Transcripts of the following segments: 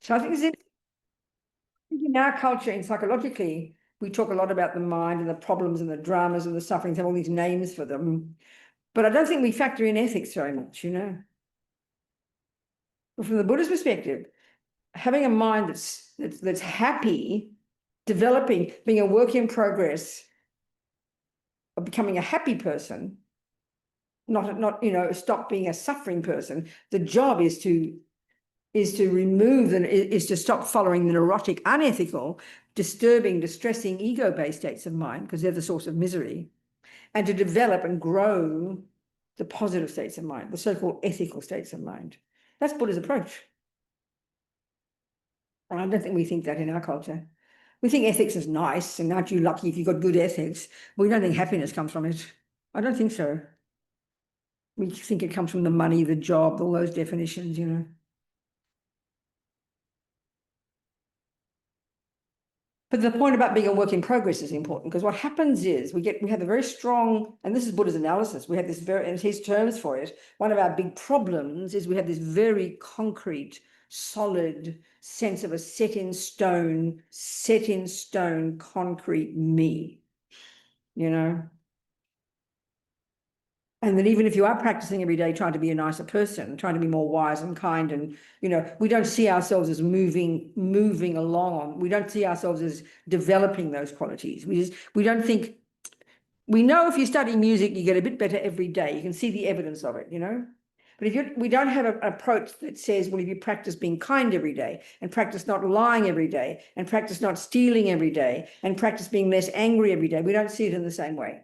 So I think in our culture and psychologically, we talk a lot about the mind and the problems and the dramas and the sufferings, have all these names for them. But I don't think we factor in ethics very much, you know. But from the Buddhist perspective, having a mind that's happy, developing, being a work in progress of becoming a happy person, not stop being a suffering person. The job is to remove and is to stop following the neurotic, unethical, disturbing, distressing, ego-based states of mind, because they're the source of misery, and to develop and grow the positive states of mind, the so-called ethical states of mind. That's Buddha's approach. And I don't think we think that in our culture. We think ethics is nice, and aren't you lucky if you've got good ethics? We don't think happiness comes from it. I don't think so. We think it comes from the money, the job, all those definitions, you know. But the point about being a work in progress is important, because what happens is we have a very strong, and this is Buddha's analysis, we have this very, and his terms for it, one of our big problems is we have this very concrete, solid sense of a set in stone, concrete me, you know? And that even if you are practicing every day, trying to be a nicer person, trying to be more wise and kind, and, you know, we don't see ourselves as moving along. We don't see ourselves as developing those qualities. We don't think, we know if you study music, you get a bit better every day. You can see the evidence of it, you know? But we don't have an approach that says, well, if you practice being kind every day, and practice not lying every day, and practice not stealing every day, and practice being less angry every day, we don't see it in the same way.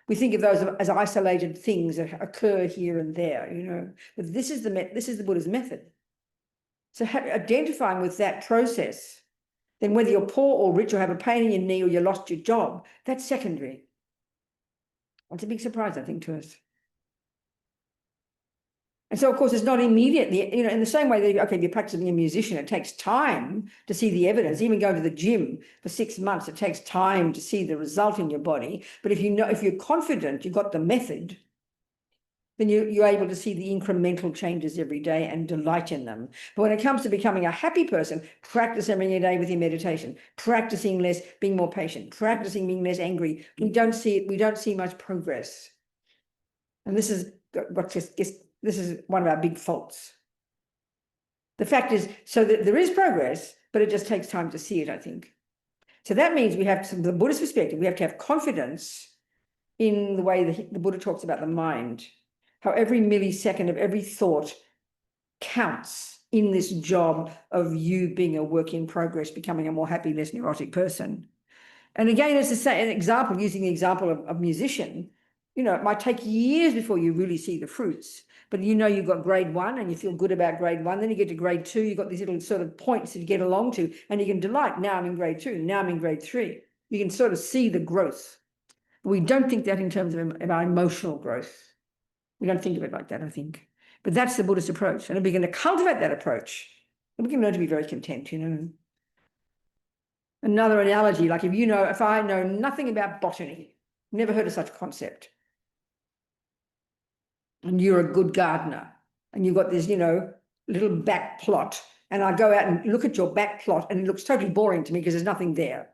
We think of those as isolated things that occur here and there, you know. But this is the Buddha's method. So identifying with that process, then whether you're poor or rich or have a pain in your knee or you lost your job, that's secondary. It's a big surprise, I think, to us. And so, of course, it's not immediately, you know, in the same way that, okay, if you're practicing being a musician, it takes time to see the evidence. Even going to the gym for 6 months, it takes time to see the result in your body. But if you're confident, you've got the method, then you're able to see the incremental changes every day and delight in them. But when it comes to becoming a happy person, practice every day with your meditation, practicing less, being more patient, practicing being less angry. We don't see much progress. And this is one of our big faults. The fact is, so that there is progress, but it just takes time to see it, I think. So that means we have, from the Buddhist perspective, we have to have confidence in the way the Buddha talks about the mind, how every millisecond of every thought counts in this job of you being a work in progress, becoming a more happy, less neurotic person. And again, it's an example, using the example of musician, you know, it might take years before you really see the fruits, but you know you've got grade 1 and you feel good about grade 1, then you get to grade 2, you've got these little sort of points that you get along to, and you can delight, now I'm in grade 2, now I'm in grade 3. You can sort of see the growth. We don't think that in terms of our emotional growth. We don't think of it like that, I think. But that's the Buddhist approach. And if we're going to cultivate that approach, then we can learn to be very content, you know. Another analogy, like if I know nothing about botany, never heard of such a concept, and you're a good gardener, and you've got this, you know, little back plot, and I go out and look at your back plot, and it looks totally boring to me because there's nothing there.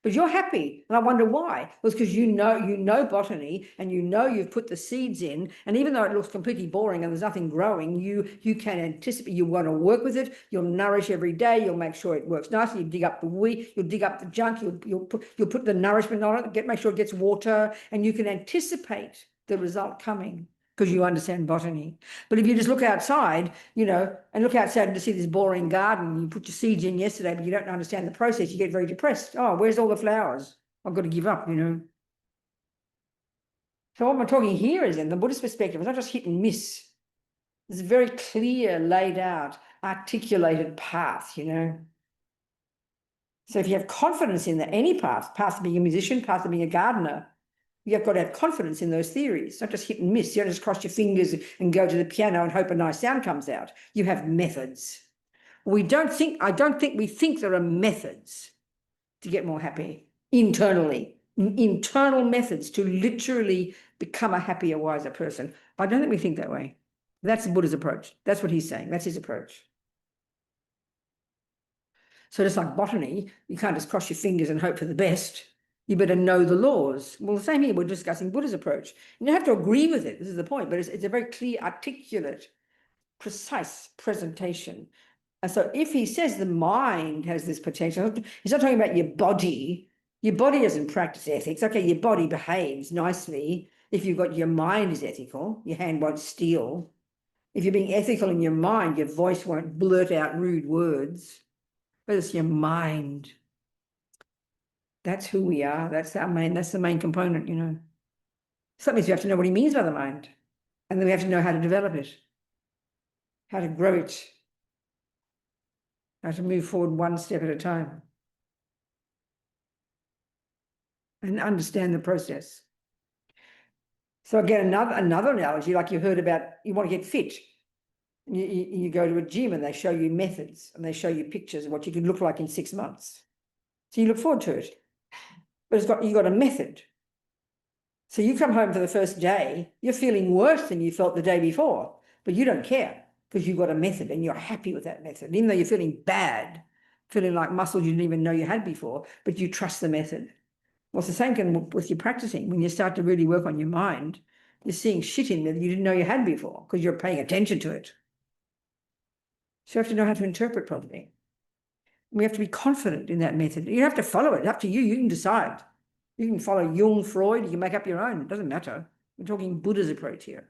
But you're happy, and I wonder why. Well, it's because you know botany, and you know you've put the seeds in, and even though it looks completely boring and there's nothing growing, you can anticipate, you want to work with it, you'll nourish every day, you'll make sure it works nicely, you dig up the weed, you'll dig up the junk, you'll put the nourishment on it, make sure it gets water, and you can anticipate the result coming, because you understand botany. But if you just look outside, you know, and look outside and to see this boring garden, you put your seeds in yesterday, but you don't understand the process, you get very depressed. Oh, where's all the flowers? I've got to give up, you know. So what I'm talking here is, in the Buddhist perspective, it's not just hit and miss. There's a very clear, laid out, articulated path, you know. So if you have confidence in any path of being a musician, path of being a gardener, you've got to have confidence in those theories, not just hit and miss. You don't just cross your fingers and go to the piano and hope a nice sound comes out. You have methods. I don't think we think there are methods to get more happy internally, internal methods to literally become a happier, wiser person. I don't think we think that way. That's the Buddha's approach. That's what he's saying. That's his approach. So just like botany, you can't just cross your fingers and hope for the best. You better know the laws. Well, the same here, we're discussing Buddha's approach. You don't have to agree with it. This is the point, but it's a very clear, articulate, precise presentation. And so if he says the mind has this potential, he's not talking about your body. Your body doesn't practice ethics. Okay, your body behaves nicely if you've got your mind is ethical. Your hand won't steal. If you're being ethical in your mind, your voice won't blurt out rude words. But it's your mind. That's who we are. That's the main component, you know. So that means we have to know what he means by the mind. And then we have to know how to develop it, how to grow it, how to move forward one step at a time. And understand the process. So again, another analogy, like you heard about, you want to get fit. You go to a gym and they show you methods and they show you pictures of what you could look like in 6 months. So you look forward to it. But you've got a method. So you come home for the first day, you're feeling worse than you felt the day before, but you don't care because you've got a method and you're happy with that method, even though you're feeling bad, feeling like muscles you didn't even know you had before, but you trust the method. Well, it's the same with your practicing. When you start to really work on your mind, you're seeing shit in there that you didn't know you had before because you're paying attention to it. So you have to know how to interpret properly. We have to be confident in that method. You don't have to follow it. It's up to you. You can decide. You can follow Jung, Freud. You can make up your own. It doesn't matter. We're talking Buddha's approach here.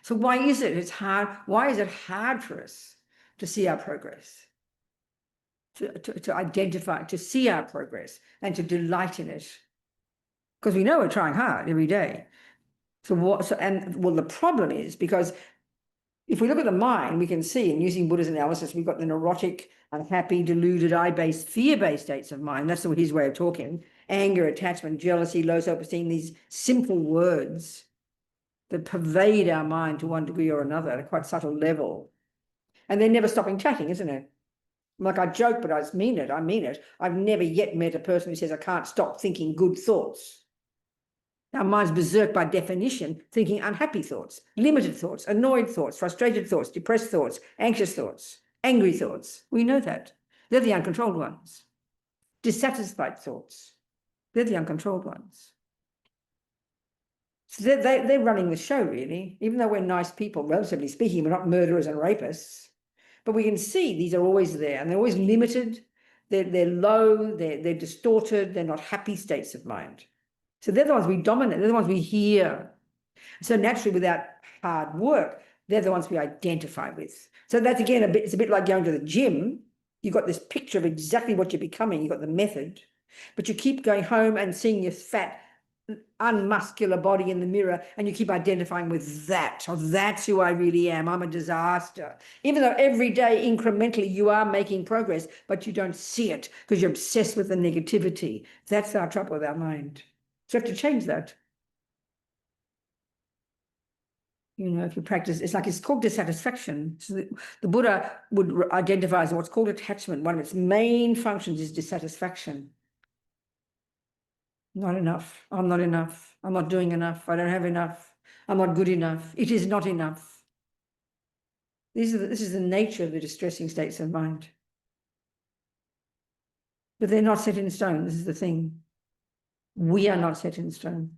So why is it it's hard? Why is it hard for us to see our progress? To identify, to see our progress and to delight in it? Because we know we're trying hard every day. Well, the problem is because if we look at the mind, we can see, and using Buddha's analysis, we've got the neurotic, unhappy, deluded, I-based, fear-based states of mind. That's his way of talking. Anger, attachment, jealousy, low self-esteem, these simple words that pervade our mind to one degree or another at a quite subtle level. And they're never stopping chatting, isn't it? Like I joke, but I mean it. I mean it. I've never yet met a person who says, I can't stop thinking good thoughts. Our mind's berserk by definition, thinking unhappy thoughts, limited thoughts, annoyed thoughts, frustrated thoughts, depressed thoughts, anxious thoughts, angry thoughts. We know that. They're the uncontrolled ones. Dissatisfied thoughts. They're the uncontrolled ones. So they're running the show, really. Even though we're nice people, relatively speaking, we're not murderers and rapists. But we can see these are always there, and they're always limited. They're low, they're distorted, they're not happy states of mind. So they're the ones we dominate, they're the ones we hear. So naturally, without hard work, they're the ones we identify with. So that's, again, it's a bit like going to the gym. You've got this picture of exactly what you're becoming. You've got the method, but you keep going home and seeing your fat, unmuscular body in the mirror, and you keep identifying with that. Oh, that's who I really am. I'm a disaster. Even though every day, incrementally, you are making progress, but you don't see it because you're obsessed with the negativity. That's our trouble with our mind. So you have to change that. You know, if you practice, it's called dissatisfaction. So the Buddha would identify as what's called attachment. One of its main functions is dissatisfaction. Not enough. I'm not enough. I'm not doing enough. I don't have enough. I'm not good enough. It is not enough. This is the nature of the distressing states of mind. But they're not set in stone. This is the thing. We are not set in stone.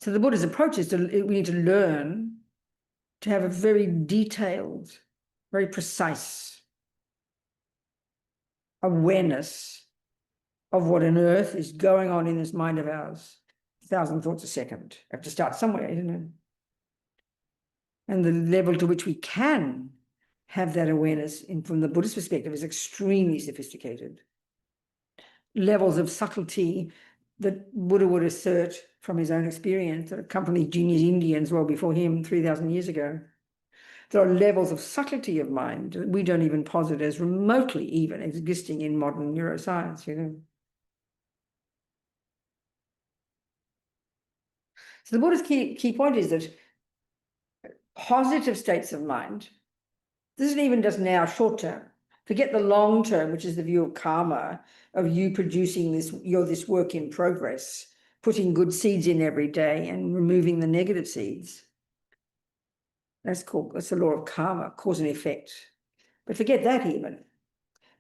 So the Buddha's approach is we need to learn to have a very detailed, very precise awareness of what on earth is going on in this mind of ours. 1,000 thoughts a second. We have to start somewhere, isn't it? And the level to which we can have that awareness from the Buddhist perspective is extremely sophisticated. Levels of subtlety that Buddha would assert from his own experience that accompanied genius Indians well before him 3,000 years ago. There are levels of subtlety of mind that we don't even posit as remotely even existing in modern neuroscience, you know. So the Buddha's key point is that positive states of mind, this isn't even just now short term. Forget the long term, which is the view of karma, of you producing this work in progress, putting good seeds in every day and removing the negative seeds. That's the law of karma, cause and effect. But forget that even.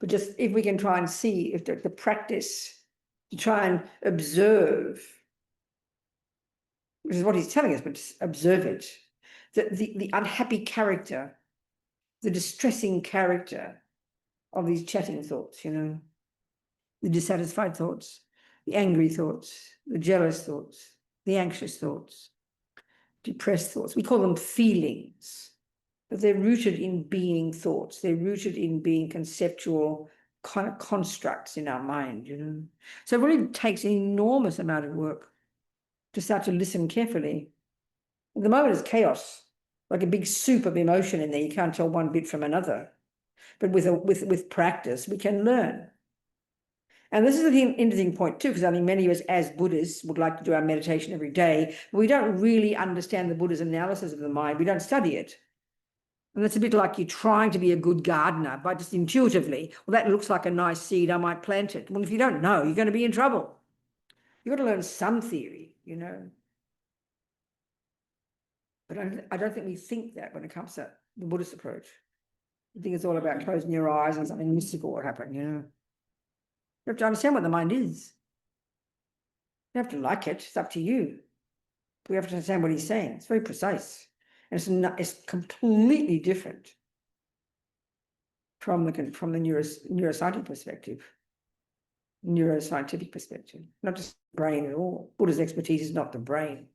But just if we can try and see if the practice to try and observe, which is what he's telling us, but just observe it, the unhappy character, the distressing character of these chatting thoughts, the dissatisfied thoughts, the angry thoughts, the jealous thoughts, the anxious thoughts, depressed thoughts. We call them feelings, but they're rooted in being thoughts. They're rooted in being conceptual kind of constructs in our mind, So it really takes an enormous amount of work to start to listen carefully. At the moment, it's chaos, like a big soup of emotion in there. You can't tell one bit from another. But with practice, we can learn. And this is an interesting point too, because I think many of us as Buddhists would like to do our meditation every day, but we don't really understand the Buddha's analysis of the mind. We don't study it. And that's a bit like you trying to be a good gardener, but just intuitively, well, that looks like a nice seed, I might plant it. Well, if you don't know, you're going to be in trouble. You've got to learn some theory, But I don't think we think that when it comes to the Buddhist approach. I think it's all about closing your eyes and something mystical will happen, You have to understand what the mind is. You have to like it. It's up to you. We have to understand what he's saying. It's very precise. And it's completely different from the neuroscientific perspective. Neuroscientific perspective, not just brain at all. Buddha's expertise is not the brain.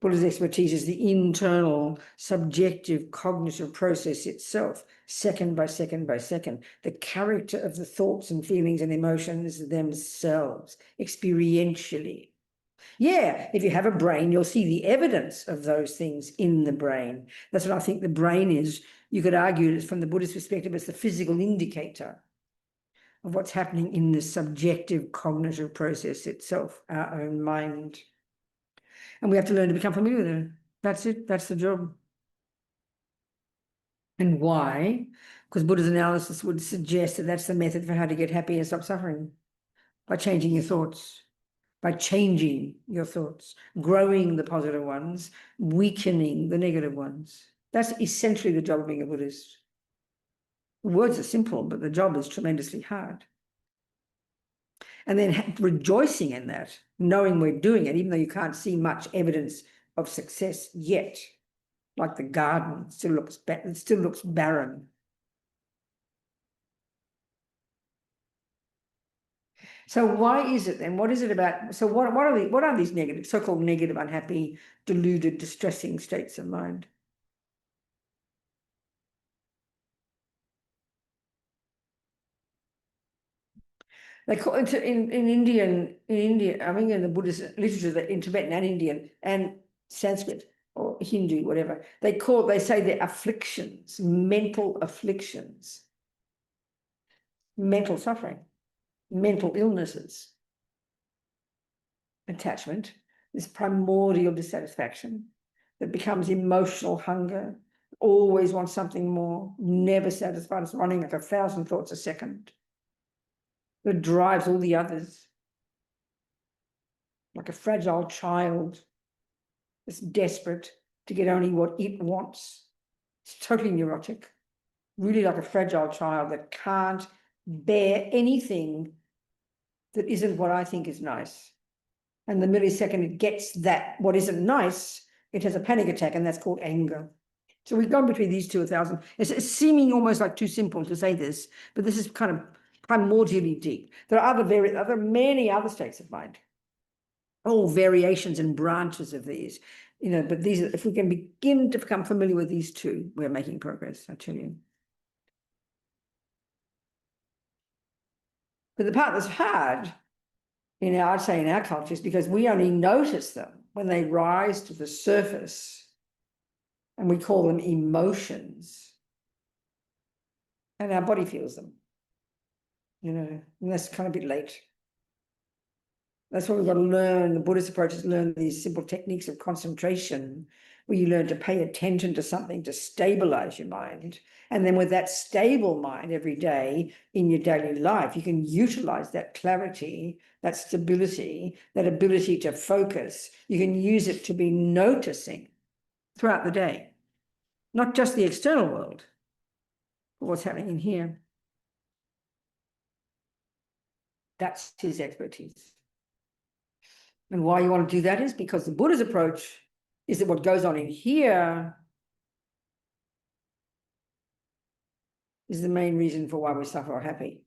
Buddha's expertise is the internal, subjective, cognitive process itself, second by second by second. The character of the thoughts and feelings and emotions themselves, experientially. Yeah, if you have a brain, you'll see the evidence of those things in the brain. That's what I think the brain is. You could argue from the Buddhist perspective, it's the physical indicator of what's happening in the subjective cognitive process itself, our own mind. And we have to learn to become familiar with it. That's it. That's the job. And why? Because Buddha's analysis would suggest that that's the method for how to get happy and stop suffering, by changing your thoughts. By changing your thoughts, growing the positive ones, weakening the negative ones. That's essentially the job of being a Buddhist. The words are simple, but the job is tremendously hard. And then rejoicing in that, knowing we're doing it, even though you can't see much evidence of success yet, like the garden still looks barren. So why is it then? What is it about? So what are these negative, so-called negative, unhappy, deluded, distressing states of mind? They call it in India, I mean in the Buddhist literature, in Tibetan and Indian and Sanskrit or Hindu, whatever, they say they're afflictions, mental afflictions, mental suffering, mental illnesses, attachment, this primordial dissatisfaction that becomes emotional hunger, always wants something more, never satisfied, it's running like 1,000 thoughts a second, that drives all the others, like a fragile child that's desperate to get only what it wants. It's totally neurotic, really like a fragile child that can't bear anything that isn't what I think is nice. And the millisecond it gets that, what isn't nice, it has a panic attack, and that's called anger. So we've gone between these two 1,000. It's seeming almost like too simple to say this, but this is kind of primordially deep. There are many other states of mind, all variations and branches of these, but these are, if we can begin to become familiar with these two, we're making progress, I tell you. But the part that's hard, I'd say in our culture, is because we only notice them when they rise to the surface, and we call them emotions, and our body feels them, and that's kind of a bit late. That's what we've got to learn. The Buddhist approach is learn these simple techniques of concentration, where you learn to pay attention to something to stabilize your mind. And then with that stable mind every day in your daily life, you can utilize that clarity, that stability, that ability to focus. You can use it to be noticing throughout the day, not just the external world, but what's happening in here. That's his expertise. And why you want to do that is because the Buddha's approach is that what goes on in here is the main reason for why we suffer or happy.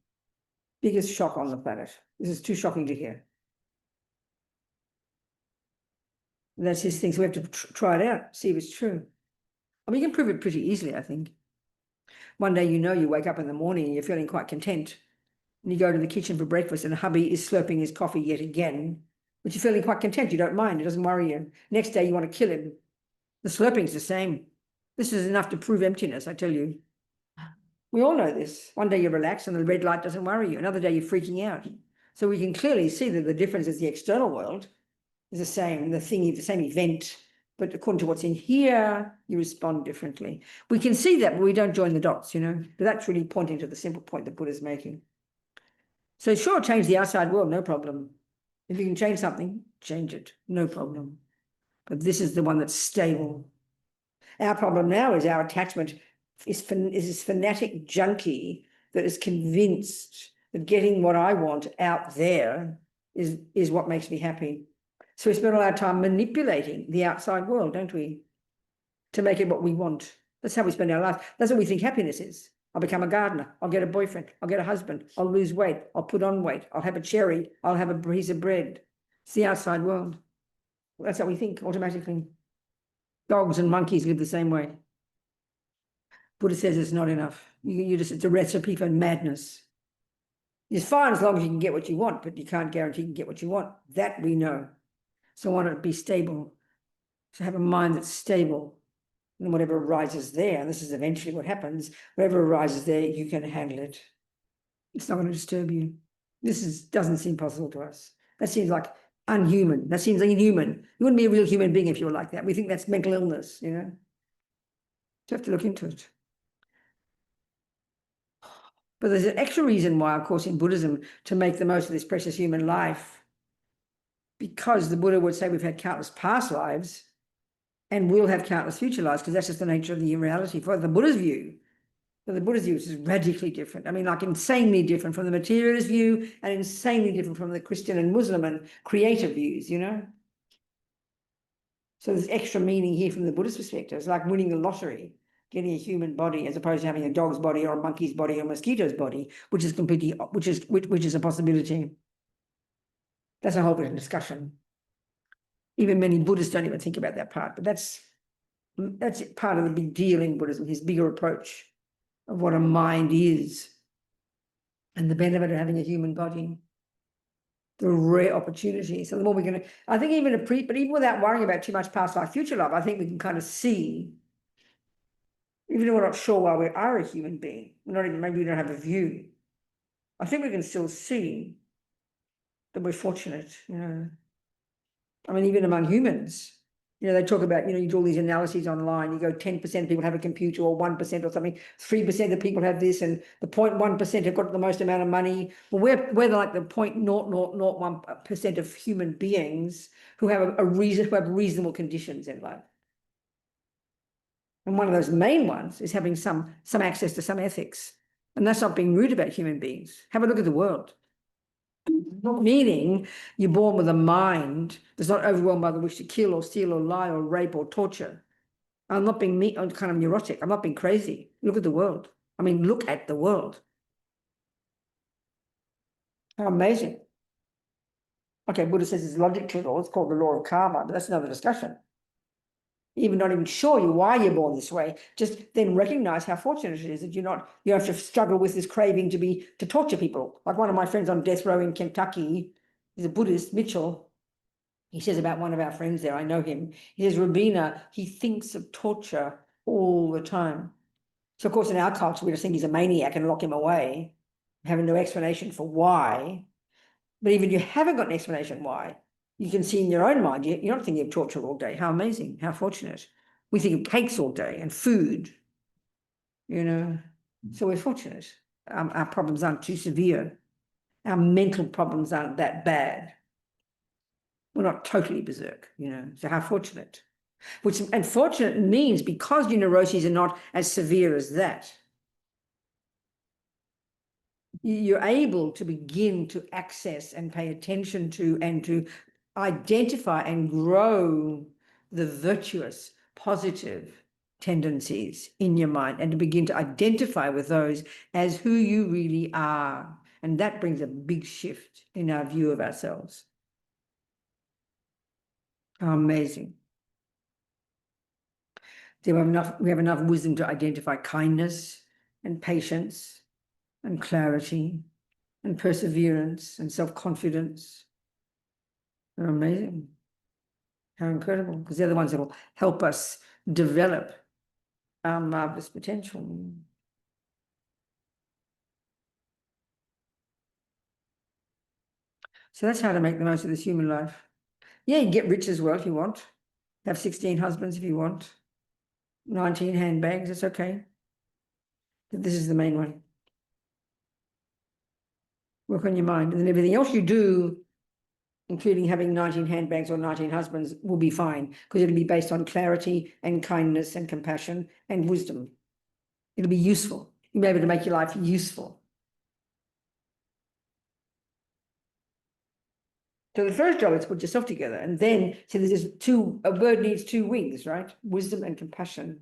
Biggest shock on the planet. This is too shocking to hear. And that's his thing. So we have to try it out, see if it's true. I mean, you can prove it pretty easily, I think. One day, you wake up in the morning and you're feeling quite content. And you go to the kitchen for breakfast and hubby is slurping his coffee yet again, but you're feeling quite content. You don't mind. It doesn't worry you. Next day, you want to kill him. The slurping's the same. This is enough to prove emptiness, I tell you. We all know this. One day you relax and the red light doesn't worry you. Another day you're freaking out. So we can clearly see that the difference is the external world is the same, the same event, but according to what's in here, you respond differently. We can see that, but we don't join the dots, But that's really pointing to the simple point that Buddha's making. So sure, change the outside world, no problem. If you can change something, change it, no problem. But this is the one that's stable. Our problem now is our attachment is this fanatic junkie that is convinced that getting what I want out there is what makes me happy. So we spend all our time manipulating the outside world, don't we? To make it what we want. That's how we spend our life. That's what we think happiness is. I'll become a gardener. I'll get a boyfriend. I'll get a husband. I'll lose weight. I'll put on weight. I'll have a cherry. I'll have a piece of bread. It's the outside world. That's how we think automatically. Dogs and monkeys live the same way. Buddha says it's not enough. It's a recipe for madness. It's fine as long as you can get what you want, but you can't guarantee you can get what you want. That we know. So I want to be stable. So have a mind that's stable. And whatever arises there, and this is eventually what happens, whatever arises there, you can handle it. It's not going to disturb you. Doesn't seem possible to us. That seems like unhuman. That seems inhuman. You wouldn't be a real human being if you were like that. We think that's mental illness, You have to look into it. But there's an extra reason why, of course, in Buddhism, to make the most of this precious human life, because the Buddha would say we've had countless past lives and we'll have countless future lives, because that's just the nature of the reality. For the Buddha's view, which is radically different. I mean, like insanely different from the materialist view and insanely different from the Christian and Muslim and creative views, So there's extra meaning here from the Buddhist perspective. It's like winning the lottery, getting a human body as opposed to having a dog's body or a monkey's body or a mosquito's body, which is a possibility. That's a whole bit of discussion. Even many Buddhists don't even think about that part, but that's part of the big deal in Buddhism, his bigger approach of what a mind is and the benefit of having a human body, the rare opportunity. So the more we're going to, I think but even without worrying about too much past life, future life, I think we can kind of see, even though we're not sure why we are a human being, maybe we don't have a view, I think we can still see that we're fortunate, I mean, even among humans, they talk about, you do all these analyses online, you go 10% of people have a computer or 1% or something, 3% of people have this, and the 0.1% have got the most amount of money. Well, we're like the 0.0001% of human beings who have reasonable conditions in life. And one of those main ones is having some access to some ethics. And that's not being rude about human beings. Have a look at the world. Meaning you're born with a mind that's not overwhelmed by the wish to kill or steal or lie or rape or torture. I'm not being kind of neurotic. I'm not being crazy. Look at the world. I mean, look at the world. How amazing. Okay, Buddha says there's logic to it all. It's called the law of karma, but that's another discussion. Even not even sure why you're born this way, just then recognize how fortunate it is that you have to struggle with this craving to torture people. Like one of my friends on death row in Kentucky, he's a Buddhist, Mitchell. He says about one of our friends there, I know him. He says, Robina, he thinks of torture all the time. So of course, in our culture, we just think he's a maniac and lock him away, having no explanation for why. But even if you haven't got an explanation why, you can see in your own mind, you're not thinking of torture all day. How amazing, how fortunate. We think of cakes all day and food, So we're fortunate. Our problems aren't too severe. Our mental problems aren't that bad. We're not totally berserk, So how fortunate. which unfortunately means because your neuroses are not as severe as that, you're able to begin to access and pay attention to and to identify and grow the virtuous, positive tendencies in your mind and to begin to identify with those as who you really are. And that brings a big shift in our view of ourselves. Amazing. We have enough wisdom to identify kindness and patience and clarity and perseverance and self-confidence. They're amazing. How incredible, because they're the ones that will help us develop our marvelous potential. So that's how to make the most of this human life. Yeah, you can get rich as well if you want. Have 16 husbands if you want. 19 handbags, it's okay. But this is the main one. Work on your mind. And then everything else you do, including having 19 handbags or 19 husbands, will be fine because it'll be based on clarity and kindness and compassion and wisdom. It'll be useful. You'll be able to make your life useful. So the first job is to put yourself together. And then, so there's a bird needs two wings, right? Wisdom and compassion.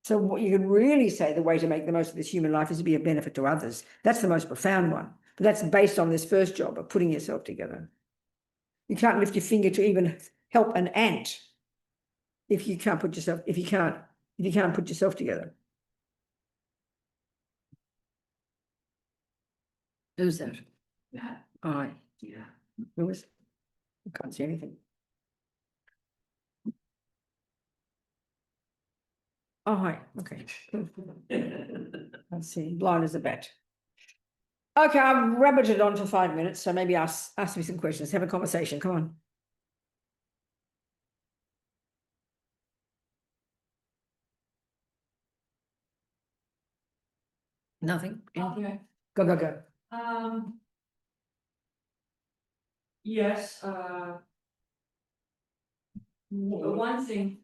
So what you can really say the way to make the most of this human life is to be a benefit to others. That's the most profound one. But that's based on this first job of putting yourself together. You can't lift your finger to even help an ant if you can't put yourself, if you can't put yourself together. Who's that? Yeah. Oh, yeah. Who is it? I can't see anything. Oh, hi. Okay. Let's see. Blind as a bat. Okay, I've rabbited on for 5 minutes, so maybe ask me some questions. Have a conversation. Come on. Nothing. Anything? Okay. Go, go, go. Yes, one thing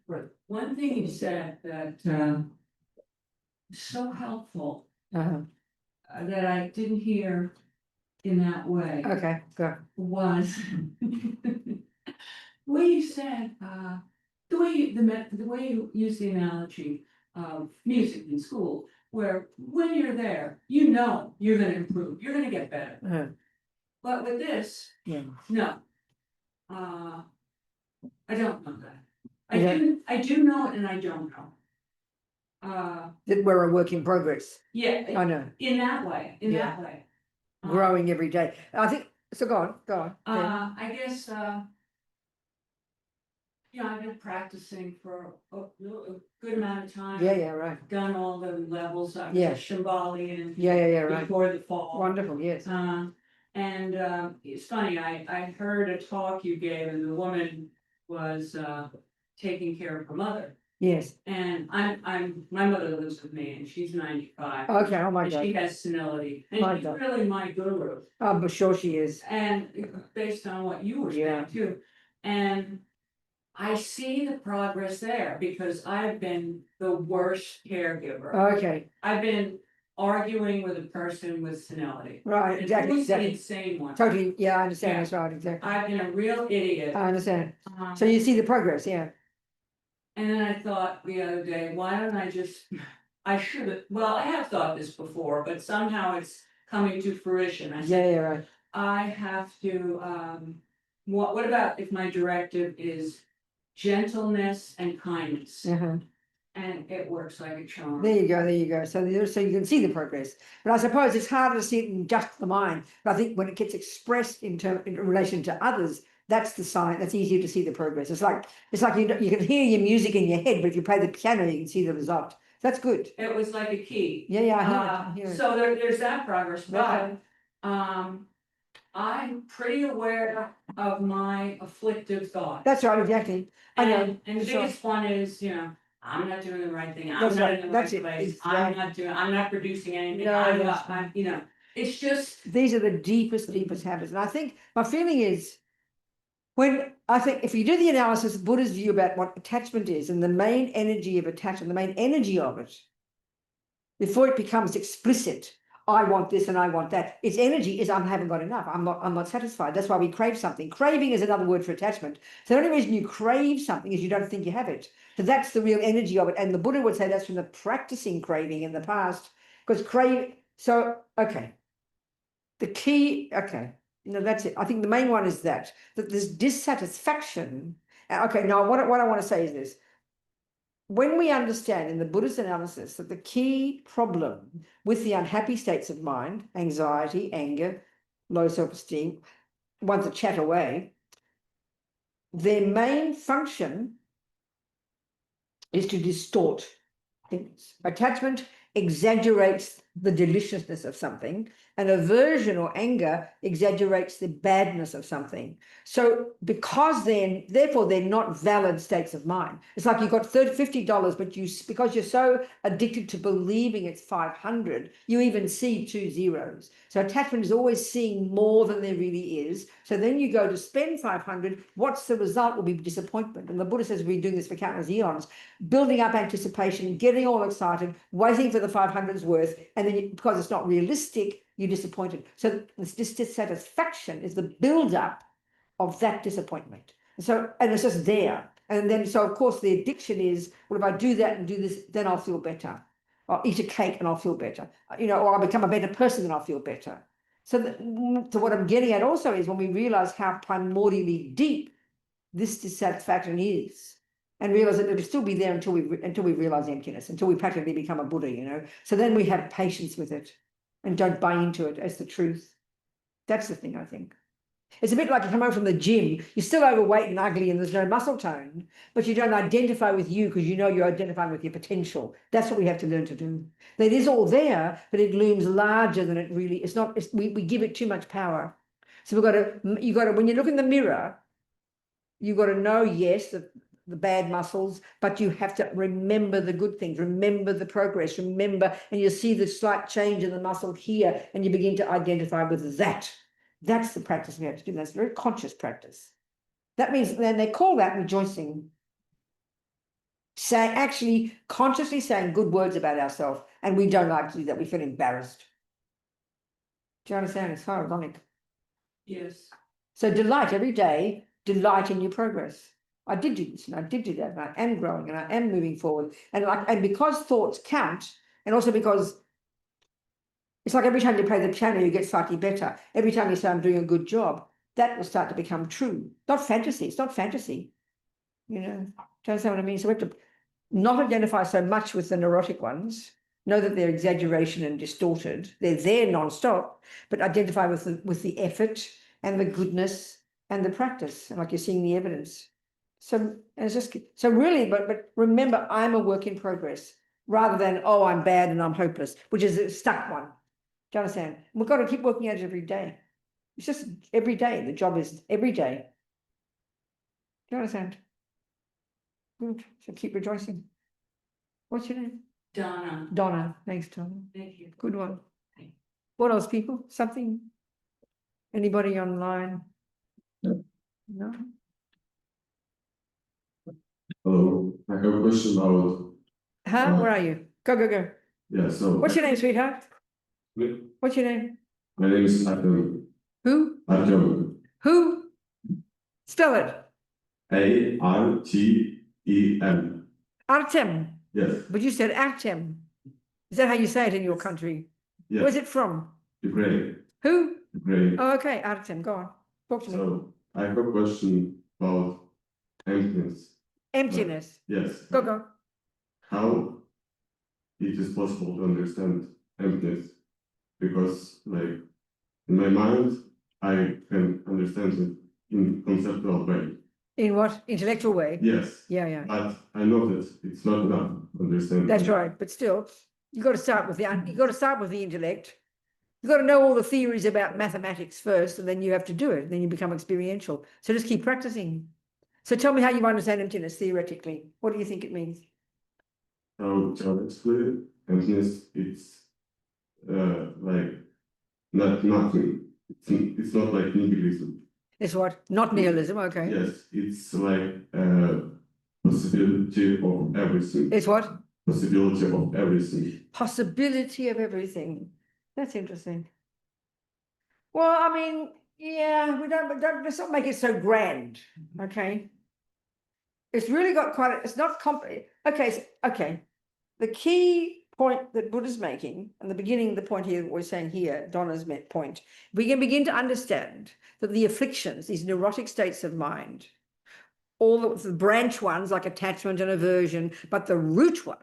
you said that, so helpful, Uh-huh. that I didn't hear in that way Okay, go. was the way you said, the way you use the analogy of music in school, where when you're there, you know you're gonna improve, you're gonna get better. Uh-huh. But with this, Yeah. no. I don't know that. Yeah. I do know it and I don't know. That we're a work in progress. Yeah, I know. in that way, Yeah. that way. Growing every day. I think so. Go on. Yeah. I guess, I've been practicing for a good amount of time. Yeah, right. Done all the levels. I was Yeah. a Shambhali and Yeah, right. before the fall. Wonderful, yes. And it's funny, I heard a talk you gave and the woman was taking care of her mother. Yes. And my mother lives with me and she's 95. Okay, oh my And God. she has senility. My And she's God. really my guru. I'm sure she is. And based on what you were Yeah. saying too. And I see the progress there because I've been the worst caregiver. Okay, I've been arguing with a person with senility. right, And exactly, who's the exactly. insane one? Totally, yeah, I understand, Yeah. that's right, exactly. I've been a real idiot. I understand. So you see the progress, yeah. And then I thought the other day, why don't I should have, well, I have thought this before, but somehow it's coming to fruition. I said, Yeah, right. I have to, what about if my directive is gentleness and kindness? Uh-huh. And it works like a charm. There you go. So you can see the progress. But I suppose it's harder to see it in just the mind. But I think when it gets expressed in relation to others, that's the sign. That's easier to see the progress. It's like you can hear your music in your head, but if you play the piano, you can see the result. That's good. It was like a key. Yeah, I hear it. So there's that progress, but Okay. I'm pretty aware of my afflictive thoughts. That's right, exactly. I know. And the Sure. biggest one is, I'm not doing the right thing. I'm That's not right. in the That's right it. place. Exactly. I'm not producing anything. No, I'm that's not, it's just, These are the deepest habits. And I think my feeling is When I think if you do the analysis, Buddha's view about what attachment is and the main energy of attachment, the main energy of it, before it becomes explicit, I want this and I want that. Its energy is I haven't got enough. I'm not satisfied. That's why we crave something. Craving is another word for attachment. So the only reason you crave something is you don't think you have it. So that's the real energy of it. And the Buddha would say that's from the practicing craving in the past, because so okay. The key, okay, that's it. I think the main one is that this dissatisfaction. Okay, now what I want to say is this. When we understand in the Buddhist analysis that the key problem with the unhappy states of mind, anxiety, anger, low self-esteem, ones that chat away, their main function is to distort things. Attachment exaggerates the deliciousness of something, and aversion or anger exaggerates the badness of something. So therefore they're not valid states of mind. It's like you've got $50, but because you're so addicted to believing it's 500, you even see 2 zeros. So attachment is always seeing more than there really is. So then you go to spend 500, what's the result will be disappointment. And the Buddha says we've been doing this for countless eons, building up anticipation, getting all excited, waiting for the 500's worth, and then because it's not realistic, you're disappointed. So this dissatisfaction is the build-up of that disappointment. And it's just there. And then, so of course, the addiction is, well, if I do that and do this, then I'll feel better. I'll eat a cake and I'll feel better. Or I'll become a better person and I'll feel better. So what I'm getting at also is when we realize how primordially deep this dissatisfaction is, and realize that it'll still be there until we realize emptiness, until we practically become a Buddha, So then we have patience with it and don't buy into it as the truth. That's the thing, I think. It's a bit like you come home from the gym, you're still overweight and ugly and there's no muscle tone, but you don't identify with you because you know you're identifying with your potential. That's what we have to learn to do. That is all there, but it looms larger than it really is. We give it too much power. So you got to, when you look in the mirror, you've got to know, yes, the bad muscles, but you have to remember the good things, remember the progress, remember, and you see the slight change in the muscle here, and you begin to identify with that. That's the practice we have to do. That's very conscious practice. That means, then they call that rejoicing. Actually consciously saying good words about ourselves, and we don't like to do that. We feel embarrassed. Do you understand? It's ironic. Yes. So delight every day, delight in your progress. I did do this and I did do that, and I am growing and I am moving forward. And because thoughts count, and also because it's like every time you play the piano, you get slightly better. Every time you say, I'm doing a good job, that will start to become true. Not fantasy. It's not fantasy. Do you understand what I mean? So we have to not identify so much with the neurotic ones, know that they're exaggeration and distorted. They're there nonstop, but identify with the effort and the goodness and the practice, and like you're seeing the evidence. So really, but remember, I'm a work in progress, rather than, oh, I'm bad and I'm hopeless, which is a stuck one. Do you understand? We've got to keep working at it every day. It's just every day. The job is every day. Do you understand? Good. So keep rejoicing. What's your name? Donna. Donna. Thanks, Donna. Thank you. Good one. What else, people? Something? Anybody online? No? Hello, I have a question about. Where are you? Go. Yeah, so. What's your name, sweetheart? Me? What's your name? My name is Artem. Who? Artem. Who? Spell it. Artem. Artem. Yes. But you said Artem. Is that how you say it in your country? Yes. Where's it from? Ukraine. Who? Ukraine. Oh, okay, Artem, go on. Talk to me. So I have a question about emptiness. Emptiness. Yes. Go. How it is possible to understand emptiness? Because, like, in my mind, I can understand it in conceptual way. In what? Intellectual way? Yes. Yeah. But I know that it's not enough to understand. That's right. But still, you got to start with the intellect. You've got to know all the theories about mathematics first, and then you have to do it. Then you become experiential. So just keep practicing. So tell me how you understand emptiness theoretically. What do you think it means? So theoretically, emptiness, it's like not nothing. It's not like nihilism. It's what? Not nihilism, okay. Yes, it's like possibility of everything. It's what? Possibility of everything. Possibility of everything. That's interesting. Well, I mean, yeah, let's not make it so grand, okay? It's really got quite, it's not okay, okay. The key point that Buddha's making, and the beginning, the point here we're saying here, Donna's point, we can begin to understand that the afflictions, these neurotic states of mind, all the branch ones like attachment and aversion, but the root one,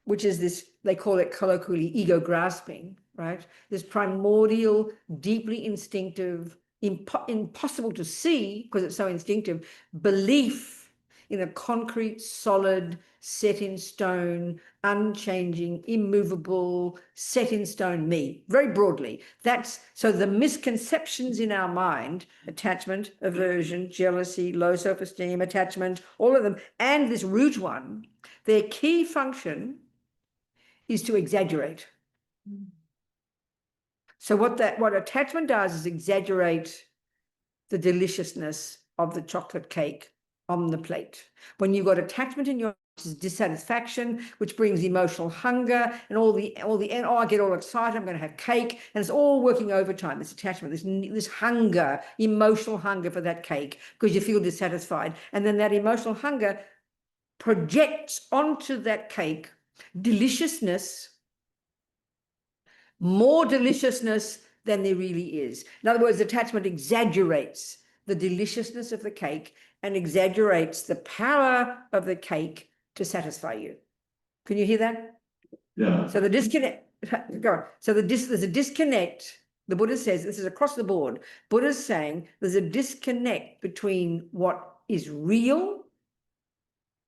which is this, they call it colloquially ego grasping, right? This primordial, deeply instinctive, impossible to see because it's so instinctive, belief in a concrete, solid, set in stone, unchanging, immovable, set in stone me, very broadly. That's so the misconceptions in our mind, attachment, aversion, jealousy, low self-esteem, attachment, all of them, and this root one, their key function is to exaggerate. So what attachment does is exaggerate the deliciousness of the chocolate cake on the plate. When you've got attachment in your dissatisfaction, which brings emotional hunger and all the oh, I get all excited, I'm going to have cake, and it's all working overtime, this attachment, this hunger, emotional hunger for that cake because you feel dissatisfied, and then that emotional hunger projects onto that cake deliciousness, more deliciousness than there really is. In other words, attachment exaggerates the deliciousness of the cake and exaggerates the power of the cake to satisfy you. Can you hear that? Yeah. So the disconnect, go on. So there's a disconnect. The Buddha says, this is across the board. Buddha's saying there's a disconnect between what is real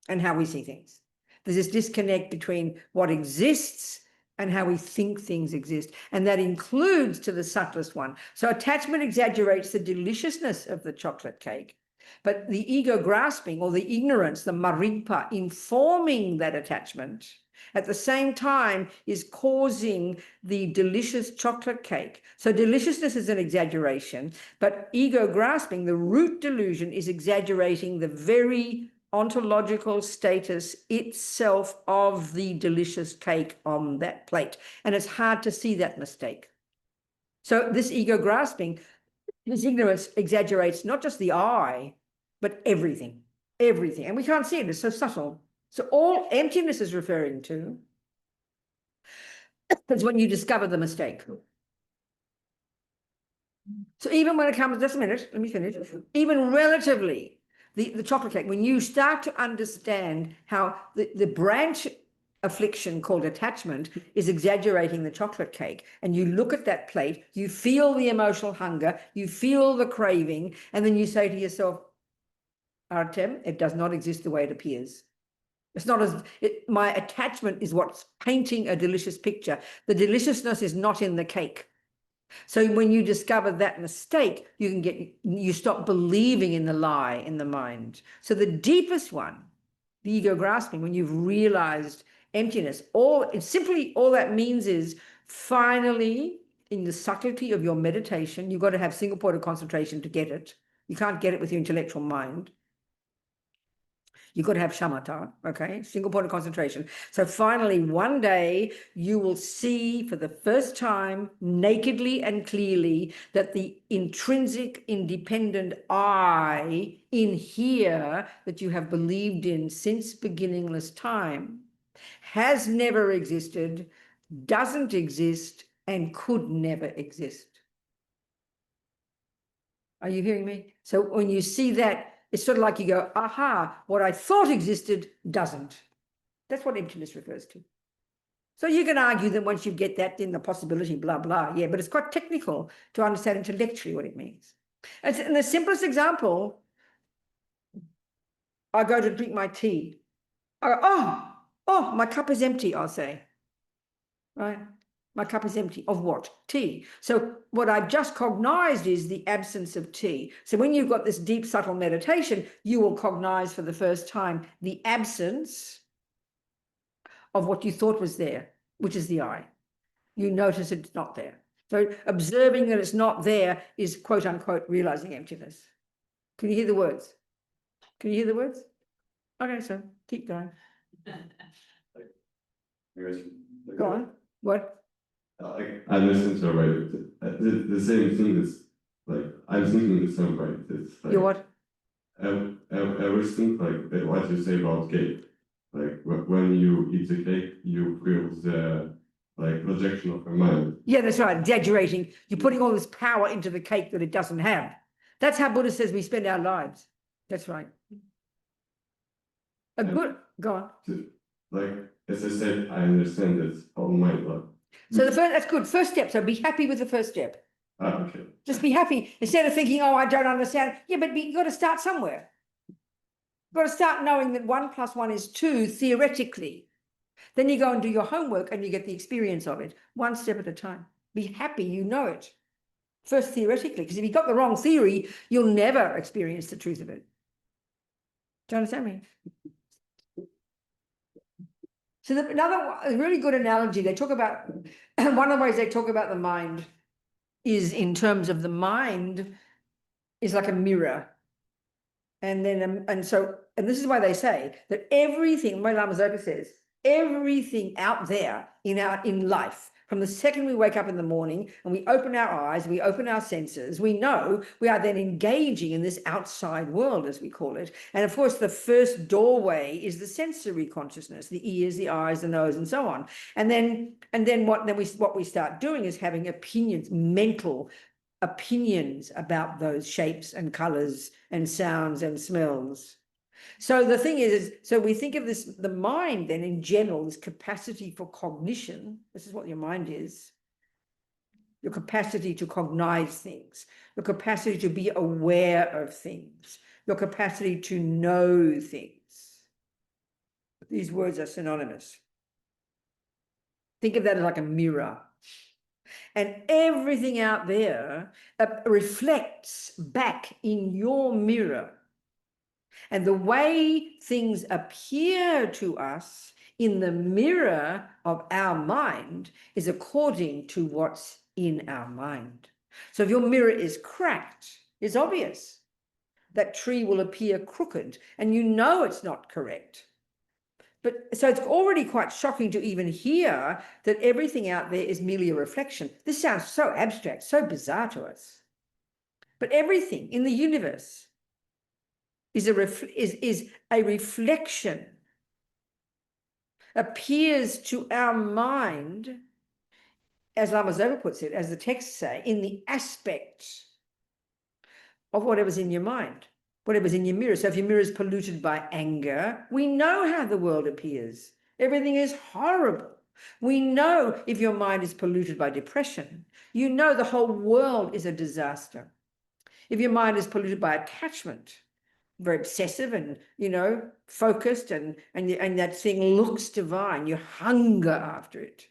and how we see things. There's this disconnect between what exists and how we think things exist. And that includes to the subtlest one. So attachment exaggerates the deliciousness of the chocolate cake, but the ego grasping or the ignorance, the maripa, informing that attachment at the same time is causing the delicious chocolate cake. So deliciousness is an exaggeration, but ego grasping, the root delusion, is exaggerating the very ontological status itself of the delicious cake on that plate. And it's hard to see that mistake. So this ego grasping, this ignorance exaggerates not just the I, but everything. And we can't see it, it's so subtle. So all emptiness is referring to is when you discover the mistake. So even when it comes, just a minute, let me finish. Even relatively, the chocolate cake, when you start to understand how the branch affliction called attachment is exaggerating the chocolate cake, and you look at that plate, you feel the emotional hunger, you feel the craving, and then you say to yourself, Artem, it does not exist the way it appears. It's not as my attachment is what's painting a delicious picture. The deliciousness is not in the cake. So when you discover that mistake, you stop believing in the lie in the mind. So the deepest one, the ego grasping, when you've realized emptiness, all that means is finally, in the subtlety of your meditation, you've got to have single point of concentration to get it. You can't get it with your intellectual mind. You've got to have shamatha, okay? Single point of concentration. So finally, one day, you will see for the first time, nakedly and clearly, that the intrinsic, independent I in here that you have believed in since beginningless time has never existed, doesn't exist, and could never exist. Are you hearing me? So when you see that, it's sort of like you go, aha, what I thought existed doesn't. That's what emptiness refers to. So you can argue that once you get that, then the possibility, blah, blah. Yeah, but it's quite technical to understand intellectually what it means. And the simplest example, I go to drink my tea. I go, oh, my cup is empty, I'll say. Right? My cup is empty. Of what? Tea. So what I've just cognized is the absence of tea. So when you've got this deep, subtle meditation, you will cognize for the first time the absence of what you thought was there, which is the I. You notice it's not there. So observing that it's not there is quote unquote realizing emptiness. Can you hear the words? Can you hear the words? Okay, so keep going. Go on. What? I listen to right. The same thing is like I'm thinking the same right. It's like You what? everything like what you say about cake. Like when you eat the cake, you feel the like projection of your mind. Yeah, that's right. Exaggerating. You're putting all this power into the cake that it doesn't have. That's how Buddha says we spend our lives. That's right. A good, go on. Like as I said, I understand it all mind. Like, So the first, that's good. First step. So be happy with the first step. okay. Just be happy instead of thinking, oh, I don't understand. Yeah, but you got to start somewhere. You've got to start knowing that 1 + 1 is 2 theoretically. Then you go and do your homework and you get the experience of it, one step at a time. Be happy, you know it. First theoretically, because if you got the wrong theory, you'll never experience the truth of it. Do you understand me? So another really good analogy, they talk about, one of the ways they talk about the mind is in terms of the mind is like a mirror. And then, and this is why they say that everything, my Lama Zopa says, everything out there in life, from the second we wake up in the morning and we open our eyes, we open our senses, we know we are then engaging in this outside world, as we call it. And of course, the first doorway is the sensory consciousness, the ears, the eyes, the nose, and so on. And then what we start doing is having opinions, mental opinions about those shapes and colors and sounds and smells. So the thing is, so we think of this, the mind then in general, this capacity for cognition. This is what your mind is. Your capacity to cognize things, your capacity to be aware of things, your capacity to know things. These words are synonymous. Think of that as like a mirror. And everything out there reflects back in your mirror. And the way things appear to us in the mirror of our mind is according to what's in our mind. So if your mirror is cracked, it's obvious. That tree will appear crooked, and you know it's not correct. But so it's already quite shocking to even hear that everything out there is merely a reflection. This sounds so abstract, so bizarre to us. But everything in the universe is a reflection, appears to our mind, as Lama Zopa puts it, as the texts say, in the aspect of whatever's in your mind, whatever's in your mirror. So if your mirror is polluted by anger, we know how the world appears. Everything is horrible. We know if your mind is polluted by depression, you know the whole world is a disaster. If your mind is polluted by attachment, very obsessive and, focused, and that thing looks divine, you hunger after it.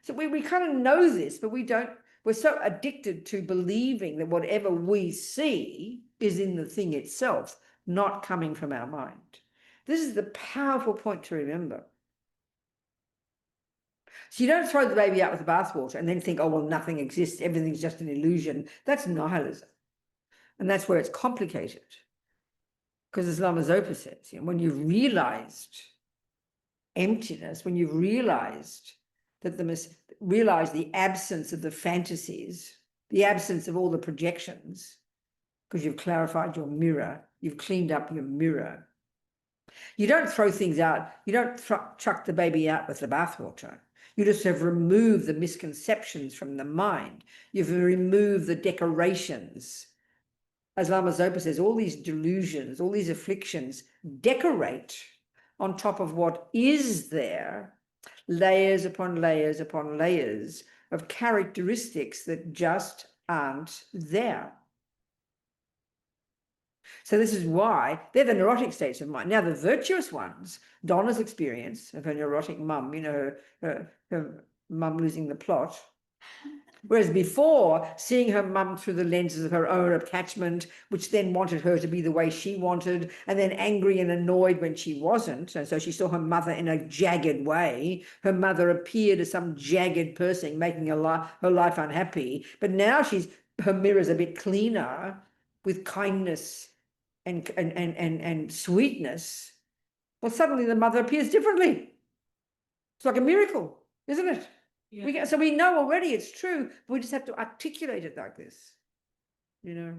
So we kind of know this, but we're so addicted to believing that whatever we see is in the thing itself, not coming from our mind. This is the powerful point to remember. So you don't throw the baby out with the bathwater and then think, oh, well, nothing exists, everything's just an illusion. That's nihilism. And that's where it's complicated. Because as Lama Zopa says, when you've realized emptiness, when you've realized that the absence of the fantasies, the absence of all the projections, because you've clarified your mirror, you've cleaned up your mirror. You don't throw things out, you don't chuck the baby out with the bathwater. You just have removed the misconceptions from the mind. You've removed the decorations. As Lama Zopa says, all these delusions, all these afflictions decorate on top of what is there, layers upon layers upon layers of characteristics that just aren't there. So this is why they're the neurotic states of mind. Now, the virtuous ones, Donna's experience of her neurotic mum, her mum losing the plot, Whereas before, seeing her mum through the lenses of her own attachment, which then wanted her to be the way she wanted, and then angry and annoyed when she wasn't. And so she saw her mother in a jagged way. Her mother appeared as some jagged person, making her life unhappy. But now her mirror's a bit cleaner with kindness and sweetness. Well, suddenly the mother appears differently. It's like a miracle, isn't it? Yeah. So we know already it's true, but we just have to articulate it like this, you know.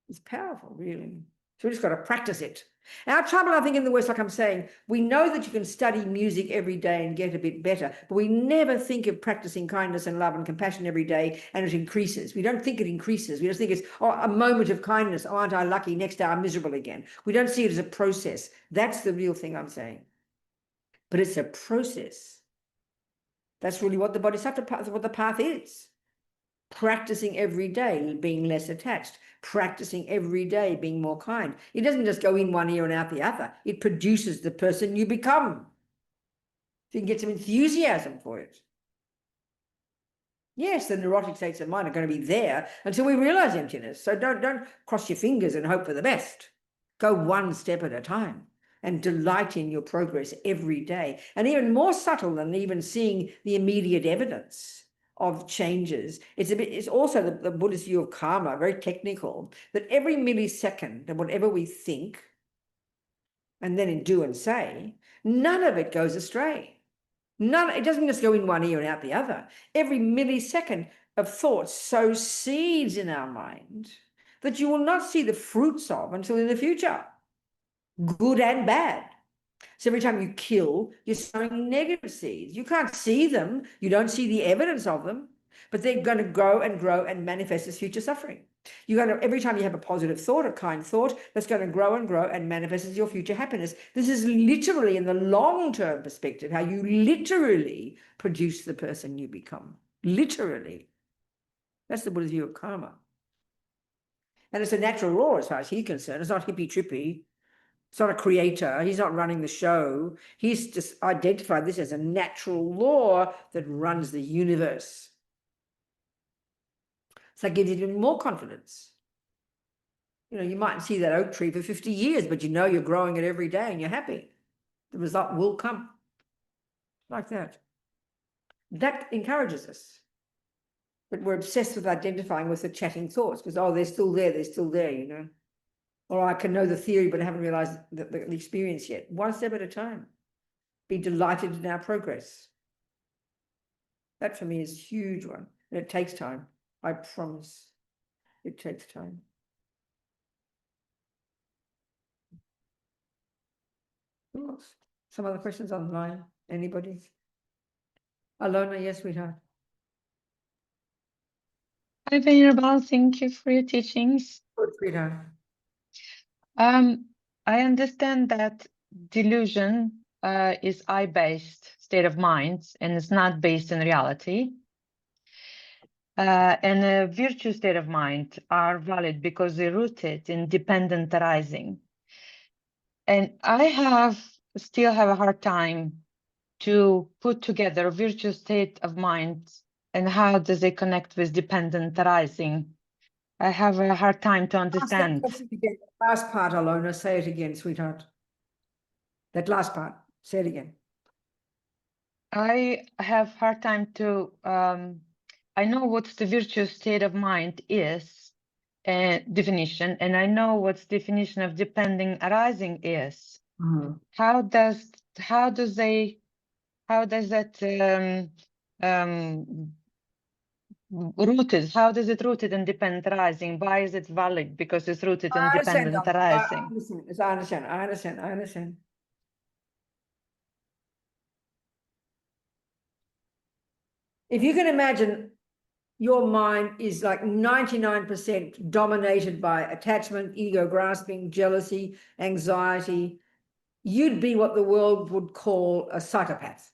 It's powerful, really. So we just got to practice it. Our trouble, I think, in the West, like I'm saying, we know that you can study music every day and get a bit better, but we never think of practicing kindness and love and compassion every day, and it increases. We don't think it increases. We just think it's, oh, a moment of kindness. Oh, aren't I lucky? Next day I'm miserable again. We don't see it as a process. That's the real thing I'm saying. But it's a process. That's really what the Bodhisattva path, what the path is. Practicing every day, being less attached. Practicing every day, being more kind. It doesn't just go in one ear and out the other. It produces the person you become. So you can get some enthusiasm for it. Yes, the neurotic states of mind are going to be there until we realize emptiness. So don't cross your fingers and hope for the best. Go one step at a time and delight in your progress every day. And even more subtle than even seeing the immediate evidence of changes. It's also the Buddhist view of karma, very technical, that every millisecond of whatever we think and then do and say, none of it goes astray. It doesn't just go in one ear and out the other. Every millisecond of thought sows seeds in our mind that you will not see the fruits of until in the future, good and bad. So every time you kill, you're sowing negative seeds. You can't see them. You don't see the evidence of them, but they're going to grow and manifest as future suffering. Every time you have a positive thought, a kind thought, that's going to grow and manifest as your future happiness. This is literally, in the long-term perspective, how you literally produce the person you become. Literally. That's the Buddha's view of karma. And it's a natural law as far as he's concerned. It's not hippy-trippy. It's not a creator. He's not running the show. He's just identified this as a natural law that runs the universe. So that gives you even more confidence. You know, you mightn't see that oak tree for 50 years, but you know you're growing it every day and you're happy. The result will come. Like that. That encourages us. But we're obsessed with identifying with the chatting thoughts because, oh, they're still there, you know. Or I can know the theory, but I haven't realized the experience yet. One step at a time. Be delighted in our progress. That for me is a huge one. And it takes time. I promise. It takes time. Some other questions online? Anybody? Alona, yes, sweetheart. Hi, Venerable. Thank you for your teachings. Good, sweetheart. I understand that delusion is I-based state of mind and it's not based in reality. And a virtue state of mind are valid because they're rooted in dependent arising. And I still have a hard time to put together a virtue state of mind and how does it connect with dependent arising. I have a hard time to understand. Last part, Alona, say it again, sweetheart. That last part, say it again. I have hard time to, I know what the virtuous state of mind is, definition, and I know what definition of depending arising is. Mm-hmm. How does that rooted? How does it rooted in dependent arising? Why is it valid? Because it's rooted in dependent arising. I understand. If you can imagine your mind is like 99% dominated by attachment, ego grasping, jealousy, anxiety, you'd be what the world would call a psychopath.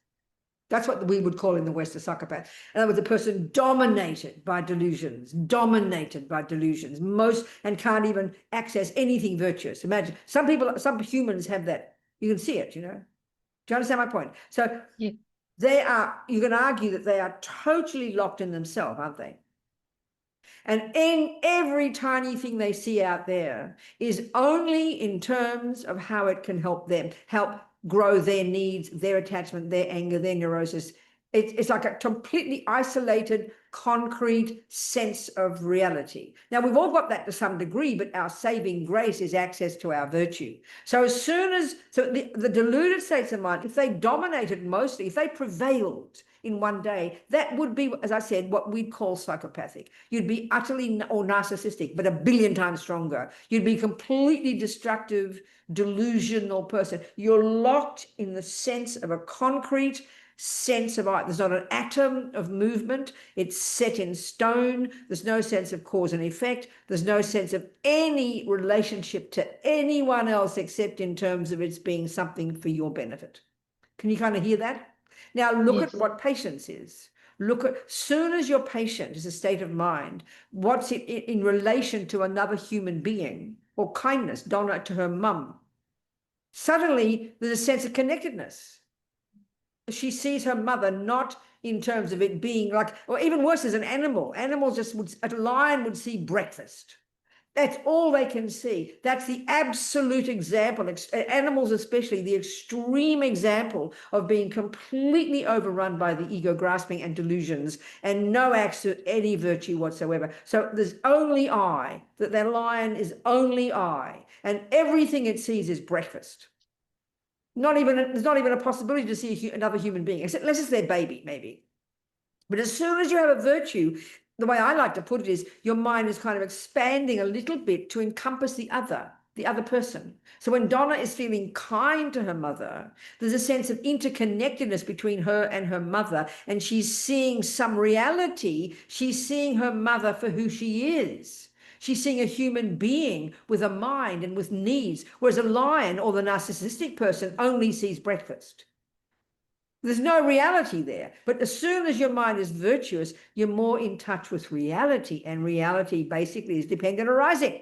That's what we would call in the West a psychopath. In other words, a person dominated by delusions, and can't even access anything virtuous. Imagine, some humans have that. You can see it, you know. Do you understand my point? So yeah. you can argue that they are totally locked in themselves, aren't they? And in every tiny thing they see out there is only in terms of how it can help them, help grow their needs, their attachment, their anger, their neurosis. It's like a completely isolated, concrete sense of reality. Now, we've all got that to some degree, but our saving grace is access to our virtue. So as soon as, the deluded states of mind, if they dominated mostly, if they prevailed in one day, that would be, as I said, what we'd call psychopathic. You'd be utterly, or narcissistic, but 1 billion times stronger. You'd be completely destructive, delusional person. You're locked in the sense of a concrete sense of there's not an atom of movement. It's set in stone. There's no sense of cause and effect. There's no sense of any relationship to anyone else except in terms of it's being something for your benefit. Can you kind of hear that? Now look at what patience is. Look at, soon as your patient is a state of mind, what's it in relation to another human being, or kindness, Donna to her mum, suddenly there's a sense of connectedness. She sees her mother not in terms of it being like, or even worse, as an animal. Animals just would, a lion would see breakfast. That's all they can see. That's the absolute example, animals especially, the extreme example of being completely overrun by the ego grasping and delusions and no access to any virtue whatsoever. So there's only I, that lion is only I, and everything it sees is breakfast. There's not even a possibility to see another human being, except unless it's their baby, maybe. But as soon as you have a virtue, the way I like to put it is your mind is kind of expanding a little bit to encompass the other person. So when Donna is feeling kind to her mother, there's a sense of interconnectedness between her and her mother, and she's seeing some reality. She's seeing her mother for who she is. She's seeing a human being with a mind and with needs, whereas a lion or the narcissistic person only sees breakfast. There's no reality there. But as soon as your mind is virtuous, you're more in touch with reality, and reality basically is dependent arising.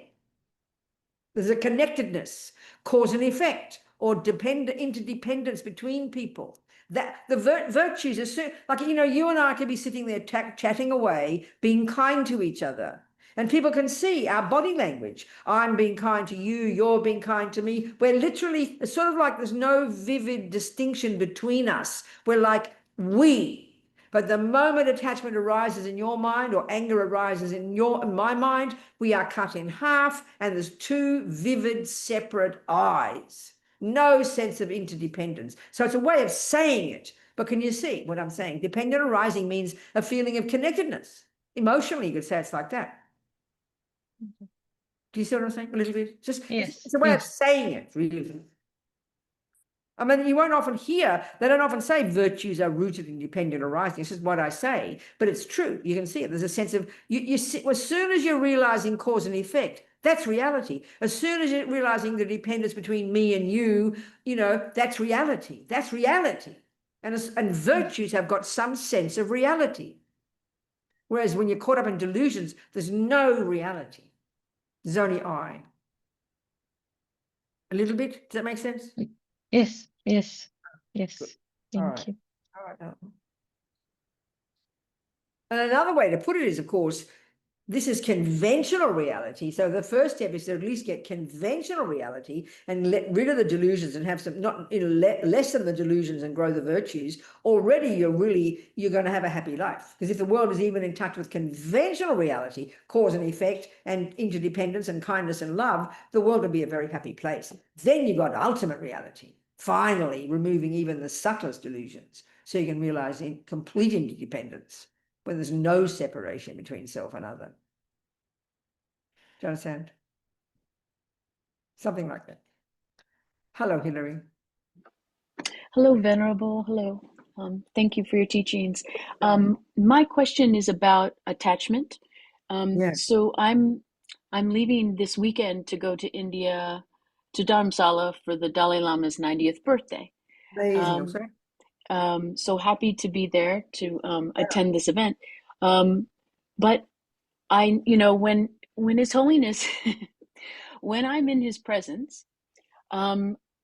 There's a connectedness, cause and effect, or interdependence between people. That the virtues are like, you and I could be sitting there chatting away, being kind to each other. And people can see our body language. I'm being kind to you, you're being kind to me. We're literally, it's sort of like there's no vivid distinction between us. We're like we. But the moment attachment arises in your mind or anger arises in my mind, we are cut in half, and there's two vivid, separate eyes. No sense of interdependence. So it's a way of saying it. But can you see what I'm saying? Dependent arising means a feeling of connectedness. Emotionally, you could say it's like that. Do you see what I'm saying? A little bit. Just Yes. it's a way of saying it, really. I mean, you won't often hear, they don't often say virtues are rooted in dependent arising. This is what I say, but it's true. You can see it. There's a sense of, you see, as soon as you're realizing cause and effect, that's reality. As soon as you're realizing the dependence between me and you, that's reality. That's reality. And virtues have got some sense of reality. Whereas when you're caught up in delusions, there's no reality. There's only I. A little bit? Does that make sense? Yes, yes, yes. Good. Thank you. All right. And another way to put it is, of course, this is conventional reality. So the first step is to at least get conventional reality and let rid of the delusions and have some, not lessen the delusions and grow the virtues. Already you're going to have a happy life. Because if the world is even in touch with conventional reality, cause and effect and interdependence and kindness and love, the world will be a very happy place. Then you've got ultimate reality, finally removing even the subtlest delusions. So you can realize complete interdependence, when there's no separation between self and other. Do you understand? Something like that. Hello, Hilary. Hello, Venerable. Hello. Thank you for your teachings. My question is about attachment. Yes. So I'm leaving this weekend to go to India, to Dharamsala for the Dalai Lama's 90th birthday. Amazing. So happy to be there to attend this event. But when His Holiness, when I'm in his presence,